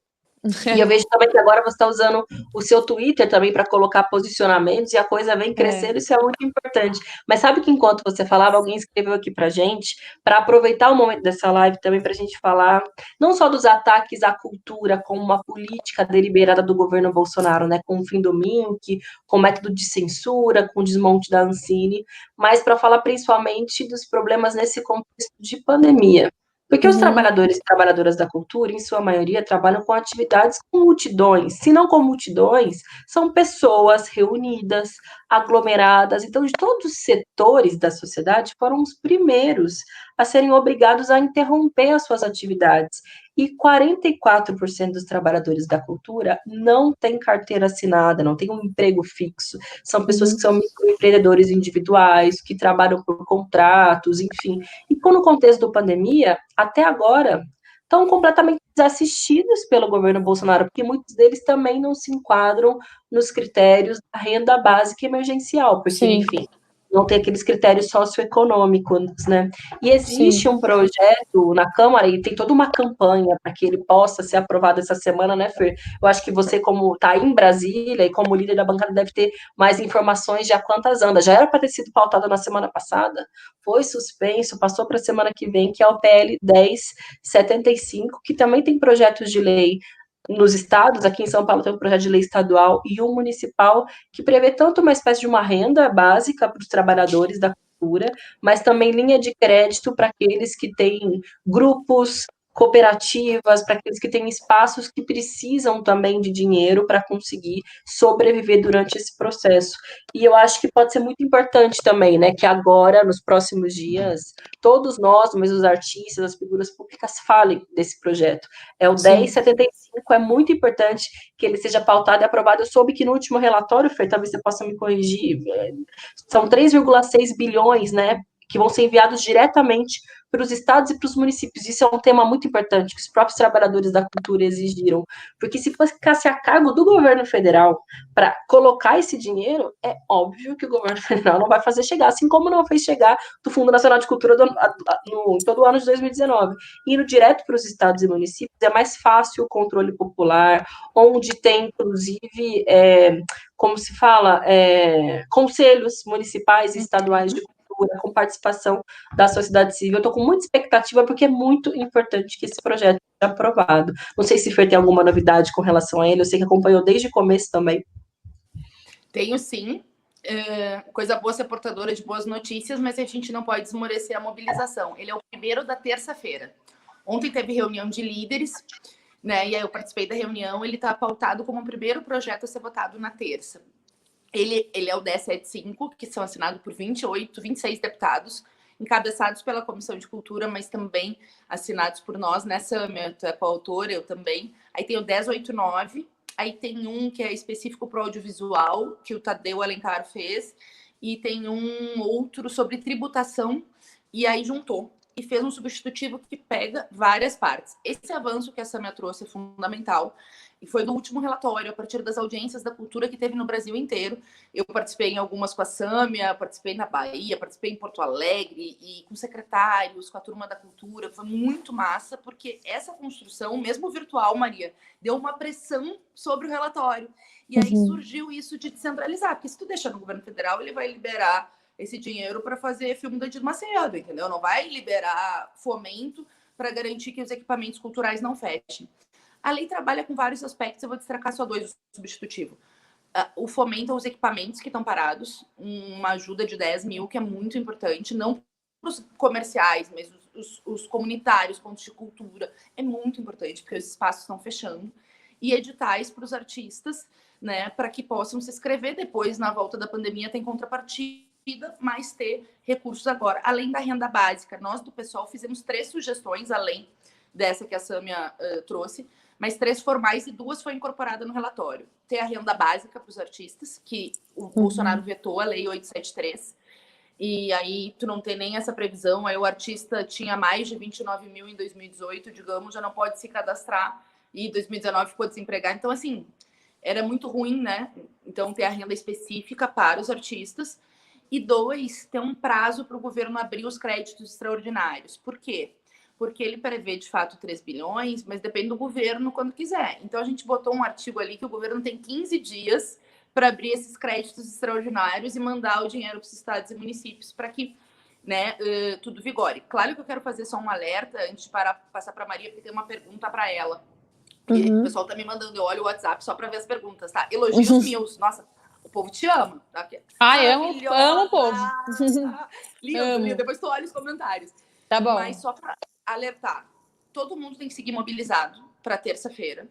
E eu vejo também que agora você está usando o seu Twitter também para colocar posicionamentos e a coisa vem crescendo, isso é muito importante. Mas sabe que enquanto você falava, alguém escreveu aqui para gente, para aproveitar o momento dessa live também para a gente falar não só dos ataques à cultura como uma política deliberada do governo Bolsonaro, né, com o fim do MINC, com o método de censura, com o desmonte da Ancine, mas para falar principalmente dos problemas nesse contexto de pandemia. Porque os trabalhadores e trabalhadoras da cultura, em sua maioria, trabalham com atividades com multidões. Se não com multidões, são pessoas reunidas, aglomeradas. Então, de todos os setores da sociedade, foram os primeiros a serem obrigados a interromper as suas atividades. E 44% dos trabalhadores da cultura não têm carteira assinada, não têm um emprego fixo. São pessoas que são microempreendedores individuais, que trabalham por contratos, enfim. E no contexto da pandemia, até agora, estão completamente desassistidos pelo governo Bolsonaro, porque muitos deles também não se enquadram nos critérios da renda básica emergencial, porque, Sim. enfim, não tem aqueles critérios socioeconômicos, né? E existe um projeto na Câmara, e tem toda uma campanha para que ele possa ser aprovado essa semana, né, Fer? Eu acho que você, como está em Brasília e como líder da bancada, deve ter mais informações de a quantas anda. Já era para ter sido pautado na semana passada, foi suspenso, passou para a semana que vem, que é o PL 1075, que também tem projetos de lei nos estados. Aqui em São Paulo tem um projeto de lei estadual e um municipal que prevê tanto uma espécie de uma renda básica para os trabalhadores da cultura, mas também linha de crédito para aqueles que têm grupos, cooperativas, para aqueles que têm espaços que precisam também de dinheiro para conseguir sobreviver durante esse processo. E eu acho que pode ser muito importante também, né, que agora, nos próximos dias, todos nós, mas os artistas, as figuras públicas, falem desse projeto. É o 1075, é muito importante que ele seja pautado e aprovado. Eu soube que no último relatório, Fer, talvez você possa me corrigir, são 3,6 bilhões, né, que vão ser enviados diretamente para os estados e para os municípios. Isso é um tema muito importante que os próprios trabalhadores da cultura exigiram, porque se ficasse a cargo do governo federal para colocar esse dinheiro, é óbvio que o governo federal não vai fazer chegar, assim como não fez chegar do Fundo Nacional de Cultura em todo o ano de 2019. Indo direto para os estados e municípios, é mais fácil o controle popular, onde tem, inclusive, como se fala, conselhos municipais e estaduais de cultura, com participação da sociedade civil. Eu estou com muita expectativa, porque é muito importante que esse projeto seja aprovado. Não sei se o Fer tem alguma novidade com relação a ele, eu sei que acompanhou desde o começo também. Tenho sim. Coisa boa ser portadora de boas notícias, mas a gente não pode esmorecer a mobilização. Ele é o primeiro da terça-feira. Ontem teve reunião de líderes, né? E aí eu participei da reunião. Ele está pautado como o primeiro projeto a ser votado na terça. Ele é o 1075, que são assinados por 26 deputados, encabeçados pela Comissão de Cultura, mas também assinados por nós, né, Samia? Tu é coautora, eu também. Aí tem o 1089, aí tem um que é específico para o audiovisual, que o Tadeu Alencar fez, e tem um outro sobre tributação, e aí juntou e fez um substitutivo que pega várias partes. Esse avanço que a Sâmia trouxe é fundamental, e foi do último relatório, a partir das audiências da cultura que teve no Brasil inteiro. Eu participei em algumas com a Sâmia, participei na Bahia, participei em Porto Alegre, e com secretários, com a turma da cultura. Foi muito massa, porque essa construção, mesmo virtual, Maria, deu uma pressão sobre o relatório. E aí surgiu isso de descentralizar, porque se tu deixar no governo federal, ele vai liberar esse dinheiro para fazer filme do Edir Macedo, entendeu? Não vai liberar fomento para garantir que os equipamentos culturais não fechem. A lei trabalha com vários aspectos, eu vou destacar só 2 do substitutivo. O fomento aos equipamentos que estão parados, uma ajuda de 10 mil, que é muito importante, não para os comerciais, mas os comunitários, pontos de cultura, é muito importante, porque os espaços estão fechando. E editais para os artistas, né, para que possam se inscrever depois, na volta da pandemia, tem contrapartida, mas ter recursos agora. Além da renda básica, nós do pessoal fizemos 3 sugestões, além dessa que a Sâmia trouxe, mas 3 formais e 2 foi incorporada no relatório. Ter a renda básica para os artistas, que o Bolsonaro vetou, a Lei 873, e aí tu não tem nem essa previsão, aí o artista tinha mais de 29 mil em 2018, digamos, já não pode se cadastrar, e 2019 ficou desempregado. Então, assim, era muito ruim, né? Então, ter a renda específica para os artistas. E 2, ter um prazo para o governo abrir os créditos extraordinários. Por quê? Porque ele prevê, de fato, 3 bilhões, mas depende do governo quando quiser. Então, a gente botou um artigo ali que o governo tem 15 dias para abrir esses créditos extraordinários e mandar o dinheiro para os estados e municípios para que, né, tudo vigore. Claro que eu quero fazer só um alerta antes de passar para a Maria, porque tem uma pergunta para ela. Porque o pessoal tá me mandando, eu olho o WhatsApp só para ver as perguntas, tá? Elogios mil. Nossa, o povo te ama. Tá? Amo o povo. Lindo, lindo. Depois tu olha os comentários. Tá bom. Mas só para alertar, todo mundo tem que seguir mobilizado para terça-feira,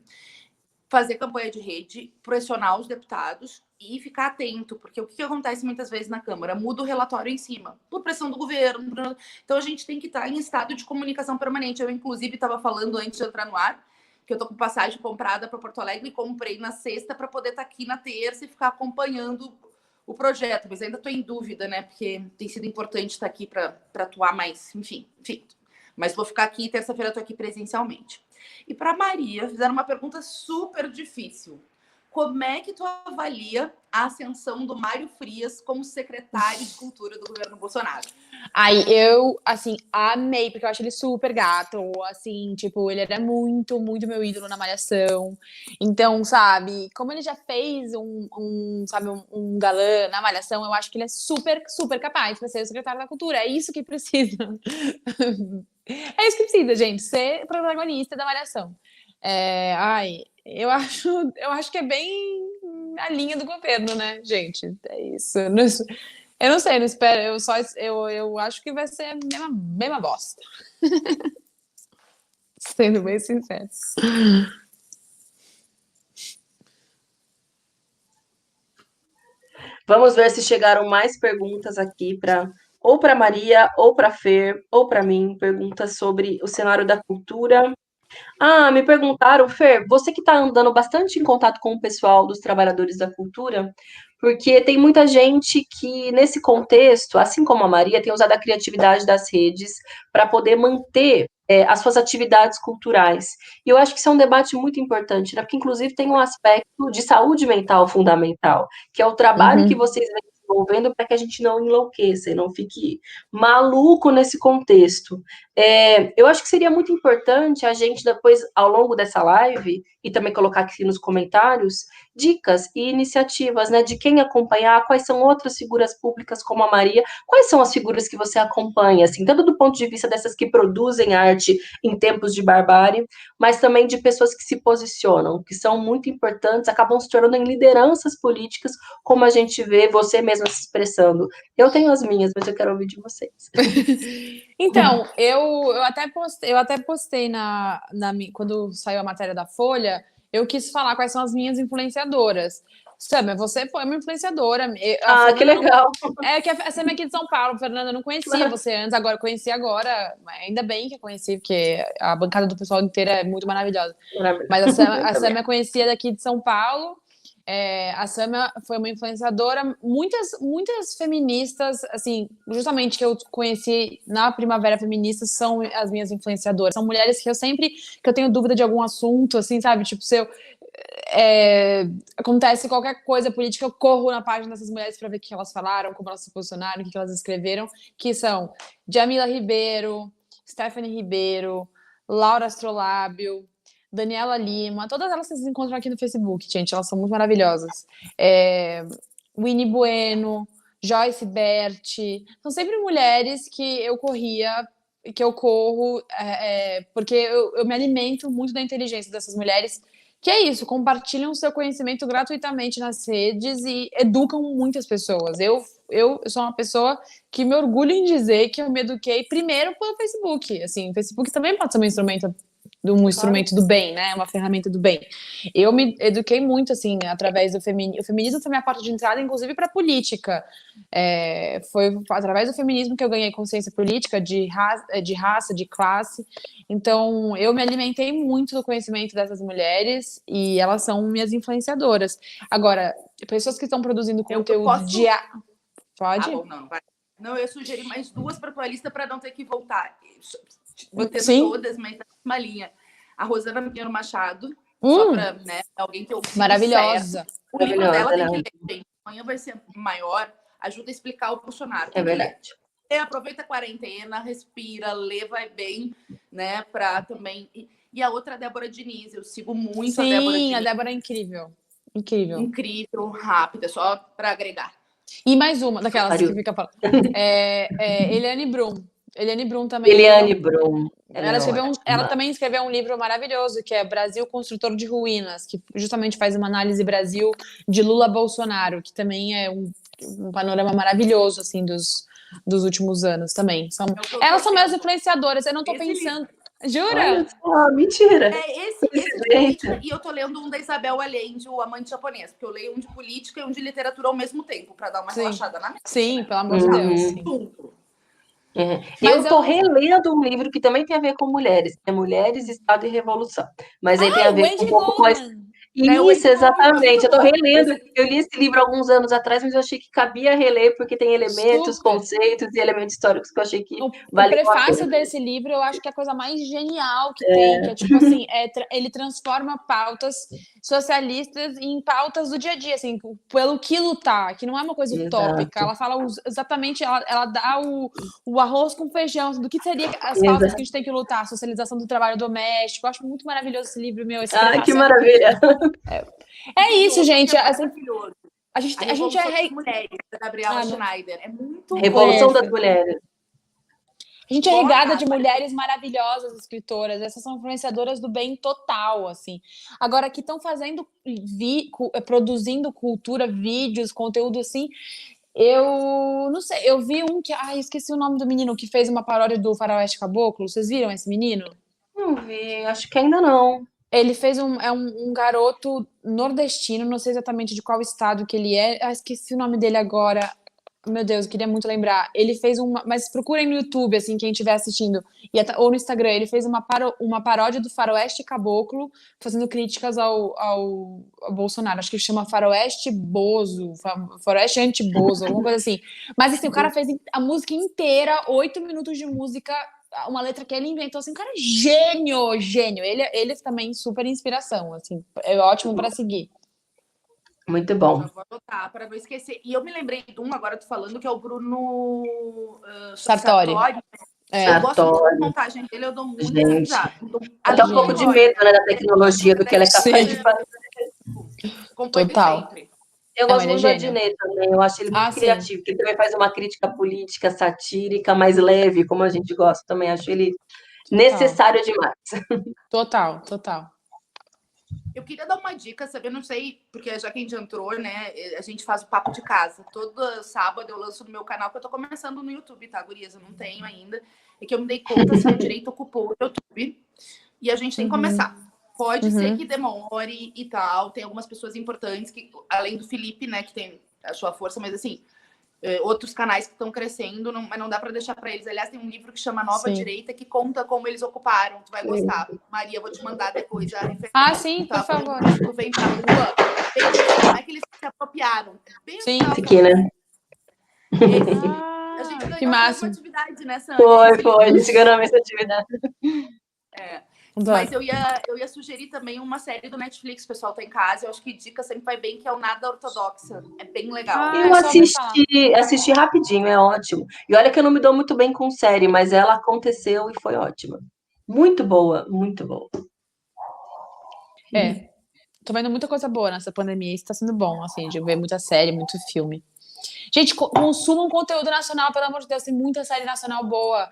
fazer campanha de rede, pressionar os deputados e ficar atento, porque o que acontece muitas vezes na Câmara? Muda o relatório em cima, por pressão do governo. Então a gente tem que estar em estado de comunicação permanente. Eu, inclusive, estava falando antes de entrar no ar, que eu tô com passagem comprada para Porto Alegre e comprei na sexta para poder estar aqui na terça e ficar acompanhando o projeto, mas ainda estou em dúvida, né? Porque tem sido importante estar aqui para atuar mais, enfim. Mas vou ficar aqui, terça-feira eu tô aqui presencialmente. E para Maria, fizeram uma pergunta super difícil. Como é que tu avalia a ascensão do Mário Frias como secretário de Cultura do governo Bolsonaro? Aí eu, assim, amei, porque eu acho ele super gato, assim, tipo, ele era muito, muito meu ídolo na Malhação. Então, sabe, como ele já fez um galã na Malhação, eu acho que ele é super, super capaz para ser o secretário da Cultura. É isso que precisa. É isso que precisa, gente, ser protagonista da Malhação. Eu acho que é bem a linha do governo, né, gente? É isso. Eu não sei, não espero. Eu acho que vai ser a mesma bosta. Sendo bem sincero. Vamos ver se chegaram mais perguntas aqui ou para Maria, ou para Fer, ou para mim, perguntas sobre o cenário da cultura. Me perguntaram, Fer, você que está andando bastante em contato com o pessoal dos trabalhadores da cultura, porque tem muita gente que, nesse contexto, assim como a Maria, tem usado a criatividade das redes para poder manter as suas atividades culturais. E eu acho que isso é um debate muito importante, né? Porque, inclusive, tem um aspecto de saúde mental fundamental, que é o trabalho que vocês vêm desenvolvendo para que a gente não enlouqueça e não fique maluco nesse contexto. Eu acho que seria muito importante a gente depois, ao longo dessa live, e também colocar aqui nos comentários, dicas e iniciativas, né, de quem acompanhar, quais são outras figuras públicas como a Maria, quais são as figuras que você acompanha, assim, tanto do ponto de vista dessas que produzem arte em tempos de barbárie, mas também de pessoas que se posicionam, que são muito importantes, acabam se tornando em lideranças políticas, como a gente vê você mesma se expressando. Eu tenho as minhas, mas eu quero ouvir de vocês. Então, eu até postei quando saiu a matéria da Folha, eu quis falar quais são as minhas influenciadoras. Sâmia, você foi uma influenciadora. Que legal. Que a Sâmia é aqui de São Paulo, Fernanda, eu não conhecia você antes, conheci agora. Ainda bem que eu conheci, porque a bancada do pessoal inteira é muito maravilhosa. Mas a Sâmia conhecia daqui de São Paulo. A Sama foi uma influenciadora, muitas feministas, assim, justamente que eu conheci na Primavera Feminista são as minhas influenciadoras. São mulheres que eu tenho dúvida de algum assunto, assim, sabe? Tipo, acontece qualquer coisa política, eu corro na página dessas mulheres para ver o que elas falaram, como elas se posicionaram, o que elas escreveram, que são Jamila Ribeiro, Stephanie Ribeiro, Laura Astrolábio, Daniela Lima, todas elas vocês encontram aqui no Facebook, gente, elas são muito maravilhosas. Winnie Bueno, Joyce Berti, são sempre mulheres que eu corro, porque eu me alimento muito da inteligência dessas mulheres, que é isso, compartilham o seu conhecimento gratuitamente nas redes e educam muitas pessoas. Eu sou uma pessoa que me orgulho em dizer que eu me eduquei primeiro pelo Facebook. Assim, o Facebook também pode ser um instrumento do bem, né? Uma ferramenta do bem. Eu me eduquei muito, assim, através do feminismo. O feminismo foi minha porta de entrada, inclusive, para a política. Foi através do feminismo que eu ganhei consciência política de raça, de classe. Então, eu me alimentei muito do conhecimento dessas mulheres e elas são minhas influenciadoras. Agora, pessoas que estão produzindo conteúdo de... Pode? Ah, bom, não, vai. Não, eu sugeri mais 2 para a tua lista para não ter que voltar. Vou ter todas, mas na mesma linha. A Rosana Pinheiro Machado, só para, né, alguém que eu maravilhosa. O livro dela tem que ler, gente. Amanhã vai ser maior, ajuda a explicar o Bolsonaro. É verdade. Aproveita a quarentena, respira, lê, vai bem, né, para também... E a outra, a Débora Diniz, eu sigo muito a Débora Diniz. Sim, a Débora é incrível. Incrível, rápida, só para agregar. E mais uma, daquelas que fica falando. Eliane Brum. Eliane Brum também. Eliane Brum. Ela também escreveu um livro maravilhoso, que é Brasil Construtor de Ruínas, que justamente faz uma análise Brasil de Lula-Bolsonaro, que também é um panorama maravilhoso, assim, dos últimos anos também. Elas são minhas influenciadoras, eu não tô pensando... Jura? Mentira. Esse de política, e eu tô lendo um da Isabel Allende, o Amante Japonês, porque eu leio um de política e um de literatura ao mesmo tempo, para dar uma relaxada na mente. Sim, pelo amor de Deus. Eu tô relendo um livro que também tem a ver com mulheres, Mulheres, Estado e Revolução. Mas aí tem a ver com um pouco mais... Isso, exatamente. Eu tô relendo. Eu li esse livro há alguns anos atrás, mas eu achei que cabia reler, porque tem elementos, conceitos e elementos históricos que eu achei que vale a pena. O prefácio desse livro, eu acho que é a coisa mais genial que tem, que é tipo assim, ele transforma pautas socialistas em pautas do dia a dia, assim, pelo que lutar, que não é uma coisa utópica. Ela fala exatamente, ela dá o arroz com feijão, do que seria as pautas que a gente tem que lutar, socialização do trabalho doméstico. Eu acho muito maravilhoso esse livro, meu. Que maravilha! É isso, gente. Assim, a gente é mulheres, da Gabriela Schneider. É muito Revolução das Mulheres. A gente é regada de mulheres maravilhosas, escritoras. Essas são influenciadoras do bem total, assim. Agora, que estão produzindo cultura, vídeos, conteúdo assim. Eu não sei. Eu vi um que... esqueci o nome do menino que fez uma paródia do Faroeste Caboclo. Vocês viram esse menino? Não vi, acho que ainda não. Ele fez um garoto nordestino, não sei exatamente de qual estado que ele é. Esqueci o nome dele agora. Meu Deus, eu queria muito lembrar. Ele fez mas procurem no YouTube, assim, quem estiver assistindo, ou no Instagram. Ele fez uma paródia do Faroeste Caboclo, fazendo críticas ao Bolsonaro. Acho que chama Faroeste Bozo, Faroeste Anti-Bozo, alguma coisa assim. Mas, assim, o cara fez a música inteira, 8 minutos de música, uma letra que ele inventou, assim, um cara gênio. Ele também super inspiração, assim, é ótimo para seguir. Muito bom. Já vou anotar para não esquecer. E eu me lembrei de um, agora tô falando, que é o Bruno Sartori. Eu gosto muito da montagem dele, eu dou muito risada. Até um pouco de medo, né, da tecnologia, do que ela é capaz de fazer. Total. Eu gosto muito do Adnet também, eu acho ele muito criativo, que ele também faz uma crítica política, satírica, mais leve, como a gente gosta também, acho ele necessário demais. Total. Eu queria dar uma dica, sabe? Eu não sei, porque já que a gente entrou, né? A gente faz o papo de casa. Todo sábado eu lanço no meu canal, que eu tô começando no YouTube, tá, gurias? Eu não tenho ainda. É que eu me dei conta se a direita ocupou o YouTube. E a gente tem que começar. Pode ser que demore e tal. Tem algumas pessoas importantes, que, além do Felipe, né? Que tem a sua força, mas assim... outros canais que estão crescendo, mas não dá para deixar para eles. Aliás, tem um livro que chama Nova Direita, que conta como eles ocuparam. Tu vai gostar. Maria, vou te mandar depois a referência. Sim, por favor. Tu vem pra rua, bem assim, não é que eles se apropriaram. É bem Sim. assim, Aqui, né? a gente Que ganhou a máximo. mesma atividade, né, Sânia? Foi, a gente ganhou a mesma atividade. Mas eu ia sugerir também uma série do Netflix, o pessoal tá em casa. Eu acho que dica sempre vai bem, que é o Nada Ortodoxa. É bem legal. Eu só ouvi falar. assisti rapidinho, é ótimo. E olha que eu não me dou muito bem com série, mas ela aconteceu e foi ótima. Muito boa, muito boa. Tô vendo muita coisa boa nessa pandemia. Isso tá sendo bom, assim, de ver muita série, muito filme. Gente, consumam conteúdo nacional, pelo amor de Deus, tem muita série nacional boa.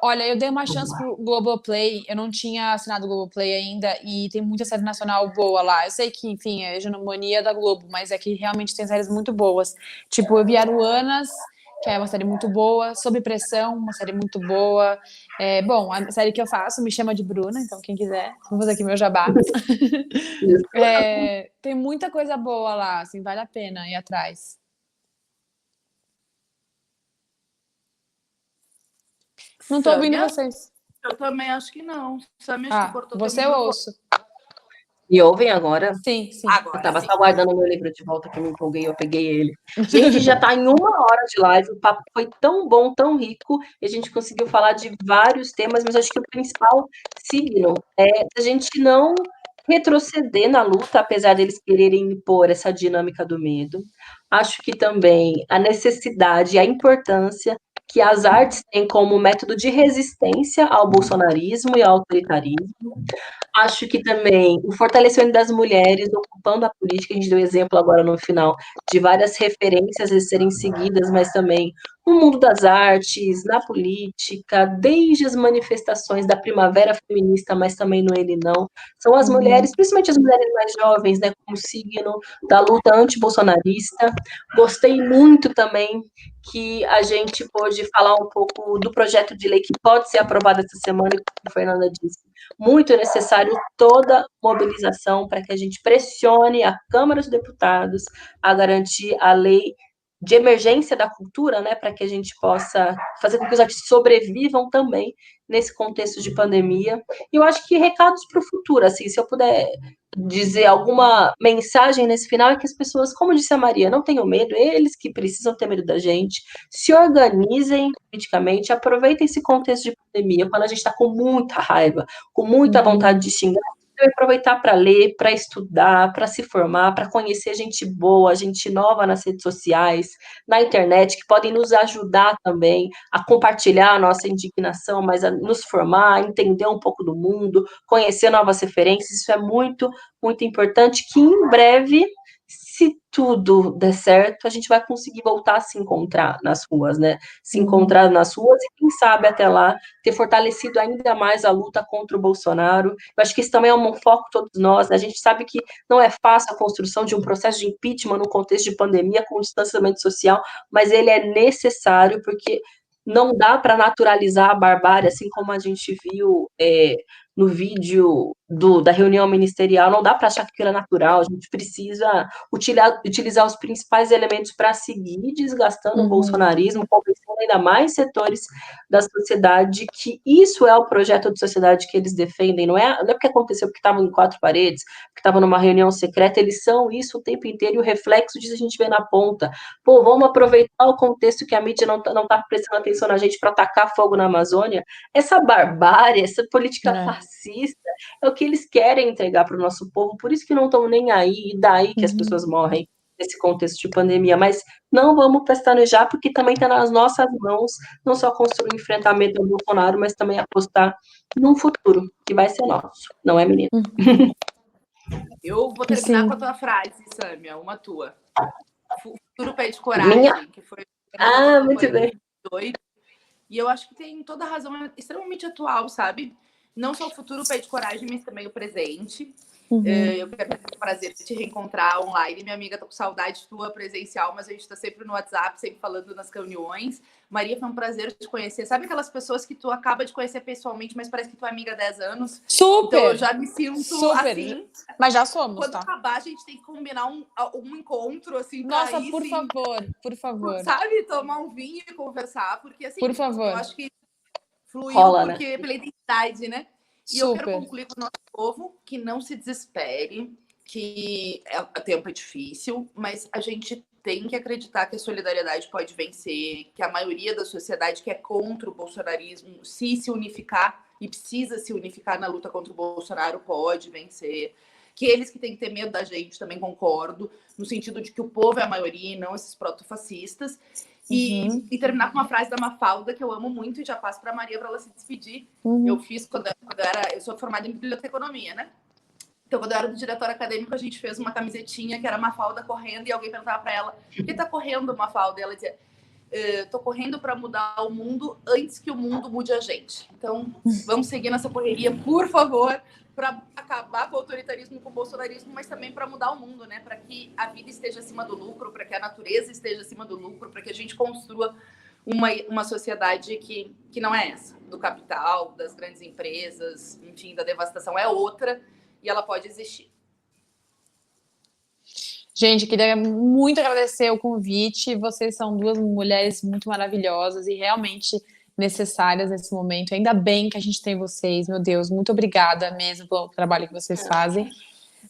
Olha, eu dei uma chance pro Globoplay, eu não tinha assinado o Globoplay ainda, e tem muita série nacional boa lá. Eu sei que, enfim, é hegemonia da Globo, mas é que realmente tem séries muito boas. Tipo, eu vi Aruanas, que é uma série muito boa, Sob Pressão, uma série muito boa. Bom, a série que eu faço me chama de Bruna, então quem quiser, vou fazer aqui meu jabá. Tem muita coisa boa lá, assim, vale a pena ir atrás. Não tô ouvindo Sâmia? vocês. Eu também acho que não. Sâmia, acho que cortou Você teu eu microfone. ouço. E ouvem agora? Sim. Eu Agora, tava sim. só aguardando o meu livro de volta, que eu me empolguei, eu peguei ele. Gente, já tá em 1 hora de live, o papo foi tão bom, tão rico, e a gente conseguiu falar de vários temas, mas acho que o principal, seguiram, é a gente não retroceder na luta, apesar deles quererem impor essa dinâmica do medo. Acho que também a necessidade e a importância que as artes têm como método de resistência ao bolsonarismo e ao autoritarismo. Acho que também o fortalecimento das mulheres ocupando a política, a gente deu exemplo agora no final de várias referências a serem seguidas, mas também no mundo das artes, na política, desde as manifestações da primavera feminista, mas também no Ele Não, são as mulheres, principalmente as mulheres mais jovens, né, como signo da luta antibolsonarista. Gostei muito também que a gente pôde falar um pouco do projeto de lei que pode ser aprovado essa semana, como a Fernanda disse, muito necessário toda mobilização para que a gente pressione a Câmara dos Deputados a garantir a lei de emergência da cultura, né, para que a gente possa fazer com que os artistas sobrevivam também nesse contexto de pandemia. E eu acho que recados para o futuro, assim, se eu puder dizer alguma mensagem nesse final, é que as pessoas, como disse a Maria, não tenham medo, eles que precisam ter medo da gente, se organizem politicamente, aproveitem esse contexto de pandemia, quando a gente está com muita raiva, com muita vontade de xingar, aproveitar para ler, para estudar, para se formar, para conhecer gente boa, gente nova nas redes sociais, na internet, que podem nos ajudar também a compartilhar a nossa indignação, mas a nos formar, a entender um pouco do mundo, conhecer novas referências, isso é muito, muito importante, que em breve, se tudo der certo, a gente vai conseguir voltar a se encontrar nas ruas, né? Se encontrar nas ruas e, quem sabe, até lá, ter fortalecido ainda mais a luta contra o Bolsonaro. Eu acho que isso também é um foco de todos nós, né? A gente sabe que não é fácil a construção de um processo de impeachment no contexto de pandemia, com distanciamento social, mas ele é necessário, porque não dá para naturalizar a barbárie, assim como a gente viu no vídeo da reunião ministerial, não dá para achar que aquilo é natural, a gente precisa utilizar os principais elementos para seguir desgastando o bolsonarismo, convencendo ainda mais setores da sociedade que isso é o projeto de sociedade que eles defendem, não é porque aconteceu porque estavam em 4 paredes, porque estavam numa reunião secreta, eles são isso o tempo inteiro e o reflexo disso a gente vê na ponta. Pô, vamos aproveitar o contexto que a mídia não tá prestando atenção na gente para tacar fogo na Amazônia. Essa barbárie, essa política fascista, é o que eles querem entregar para o nosso povo, por isso que não estão nem aí, e daí que as pessoas morrem nesse contexto de pandemia, mas não vamos pestanejar, porque também está nas nossas mãos, não só construir um enfrentamento ao Bolsonaro, mas também apostar num futuro, que vai ser nosso, não é, menino? Eu vou terminar com a tua frase, Sâmia, uma tua. Futuro Pede Coragem, Minha? que foi Muito bem. 2018. E eu acho que tem toda a razão, é extremamente atual, sabe? Não só o futuro pede coragem, mas também o presente. Eu quero ter o prazer de te reencontrar online. Minha amiga, tô com saudade tua presencial, mas a gente tá sempre no WhatsApp, sempre falando nas reuniões. Maria, foi um prazer te conhecer. Sabe aquelas pessoas que tu acaba de conhecer pessoalmente, mas parece que tu é amiga há 10 anos? Super! Então eu já me sinto assim. Mas já somos, Quando tá? acabar, a gente tem que combinar um encontro, assim, pra Nossa, ir, por sim, favor, por favor. sabe? Tomar um vinho e conversar, porque assim, Por favor. eu acho que fluiu Rola, né? porque pela identidade, né? E eu quero Super. concluir com o nosso povo que não se desespere, que o tempo é difícil, mas a gente tem que acreditar que a solidariedade pode vencer, que a maioria da sociedade que é contra o bolsonarismo, se unificar e precisa se unificar na luta contra o Bolsonaro, pode vencer. Que eles que têm que ter medo da gente, também concordo, no sentido de que o povo é a maioria e não esses protofascistas. E terminar com uma frase da Mafalda, que eu amo muito, e já passo para a Maria para ela se despedir. Eu fiz quando eu sou formada em biblioteconomia, né? Então, quando eu era do diretório acadêmico, a gente fez uma camisetinha que era Mafalda correndo, e alguém perguntava para ela: por que tá correndo, Mafalda? E ela dizia: tô correndo para mudar o mundo antes que o mundo mude a gente. Então, vamos seguir nessa correria, por favor, para acabar com o autoritarismo e com o bolsonarismo, mas também para mudar o mundo, né? Para que a vida esteja acima do lucro, para que a natureza esteja acima do lucro, para que a gente construa uma sociedade que não é essa, do capital, das grandes empresas, enfim, da devastação, é outra, e ela pode existir. Gente, queria muito agradecer o convite. Vocês são duas mulheres muito maravilhosas e realmente necessárias nesse momento. Ainda bem que a gente tem vocês, meu Deus, muito obrigada mesmo pelo trabalho que vocês fazem.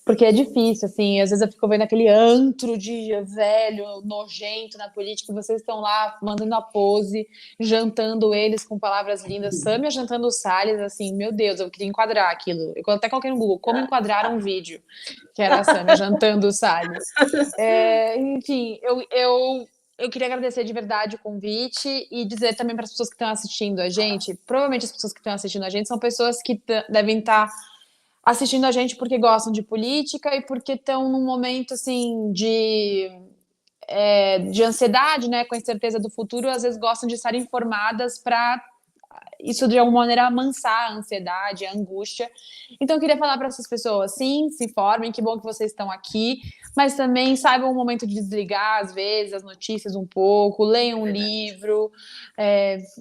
Porque é difícil, assim, às vezes eu fico vendo aquele antro de velho, nojento na política, e vocês estão lá mandando a pose, jantando eles com palavras lindas, Sâmia jantando o Salles, assim, meu Deus, eu queria enquadrar aquilo. Eu até coloquei no Google, como enquadrar um vídeo, que era a Sâmia jantando o Salles. Enfim, eu queria agradecer de verdade o convite e dizer também para as pessoas que estão assistindo a gente, provavelmente as pessoas que estão assistindo a gente são pessoas que devem estar assistindo a gente porque gostam de política e porque estão num momento, assim, de ansiedade, né, com a incerteza do futuro, às vezes gostam de estar informadas para isso de alguma maneira amansar a ansiedade, a angústia. Então eu queria falar para essas pessoas, sim, se informem, que bom que vocês estão aqui, mas também saibam o momento de desligar, às vezes, as notícias um pouco, leiam um livro,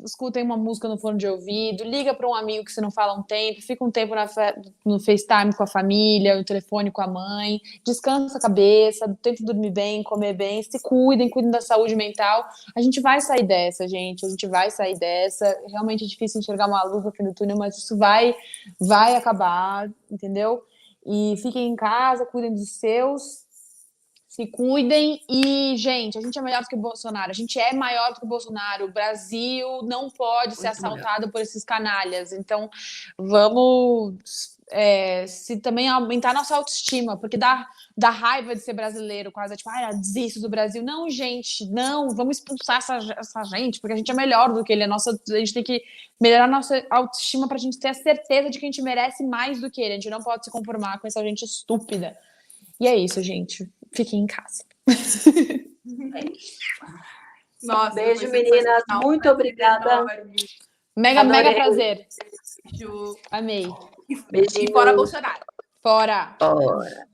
escutem uma música no fone de ouvido, liga para um amigo que você não fala há um tempo, fica um tempo no FaceTime com a família, no telefone com a mãe, descansa a cabeça, tenta dormir bem, comer bem, se cuidem da saúde mental. A gente vai sair dessa, gente, a gente vai sair dessa. Realmente é difícil enxergar uma luz no fim do túnel, mas isso vai acabar, entendeu? E fiquem em casa, cuidem dos seus, se cuidem. E, gente, a gente é melhor do que o Bolsonaro, a gente é maior do que o Bolsonaro. O Brasil não pode ser assaltado por esses canalhas. Então, vamos se também aumentar nossa autoestima, porque dá raiva de ser brasileiro, quase tipo, desisto do Brasil. Não, gente, não, vamos expulsar essa gente, porque a gente é melhor do que ele. A gente tem que melhorar a nossa autoestima pra gente ter a certeza de que a gente merece mais do que ele. A gente não pode se conformar com essa gente estúpida. E é isso, gente. Fiquem em casa. Nossa, beijo, meninas. Muito obrigada. Mega prazer. Beijo. Amei. Beijinho. E fora Bolsonaro. Fora. Fora.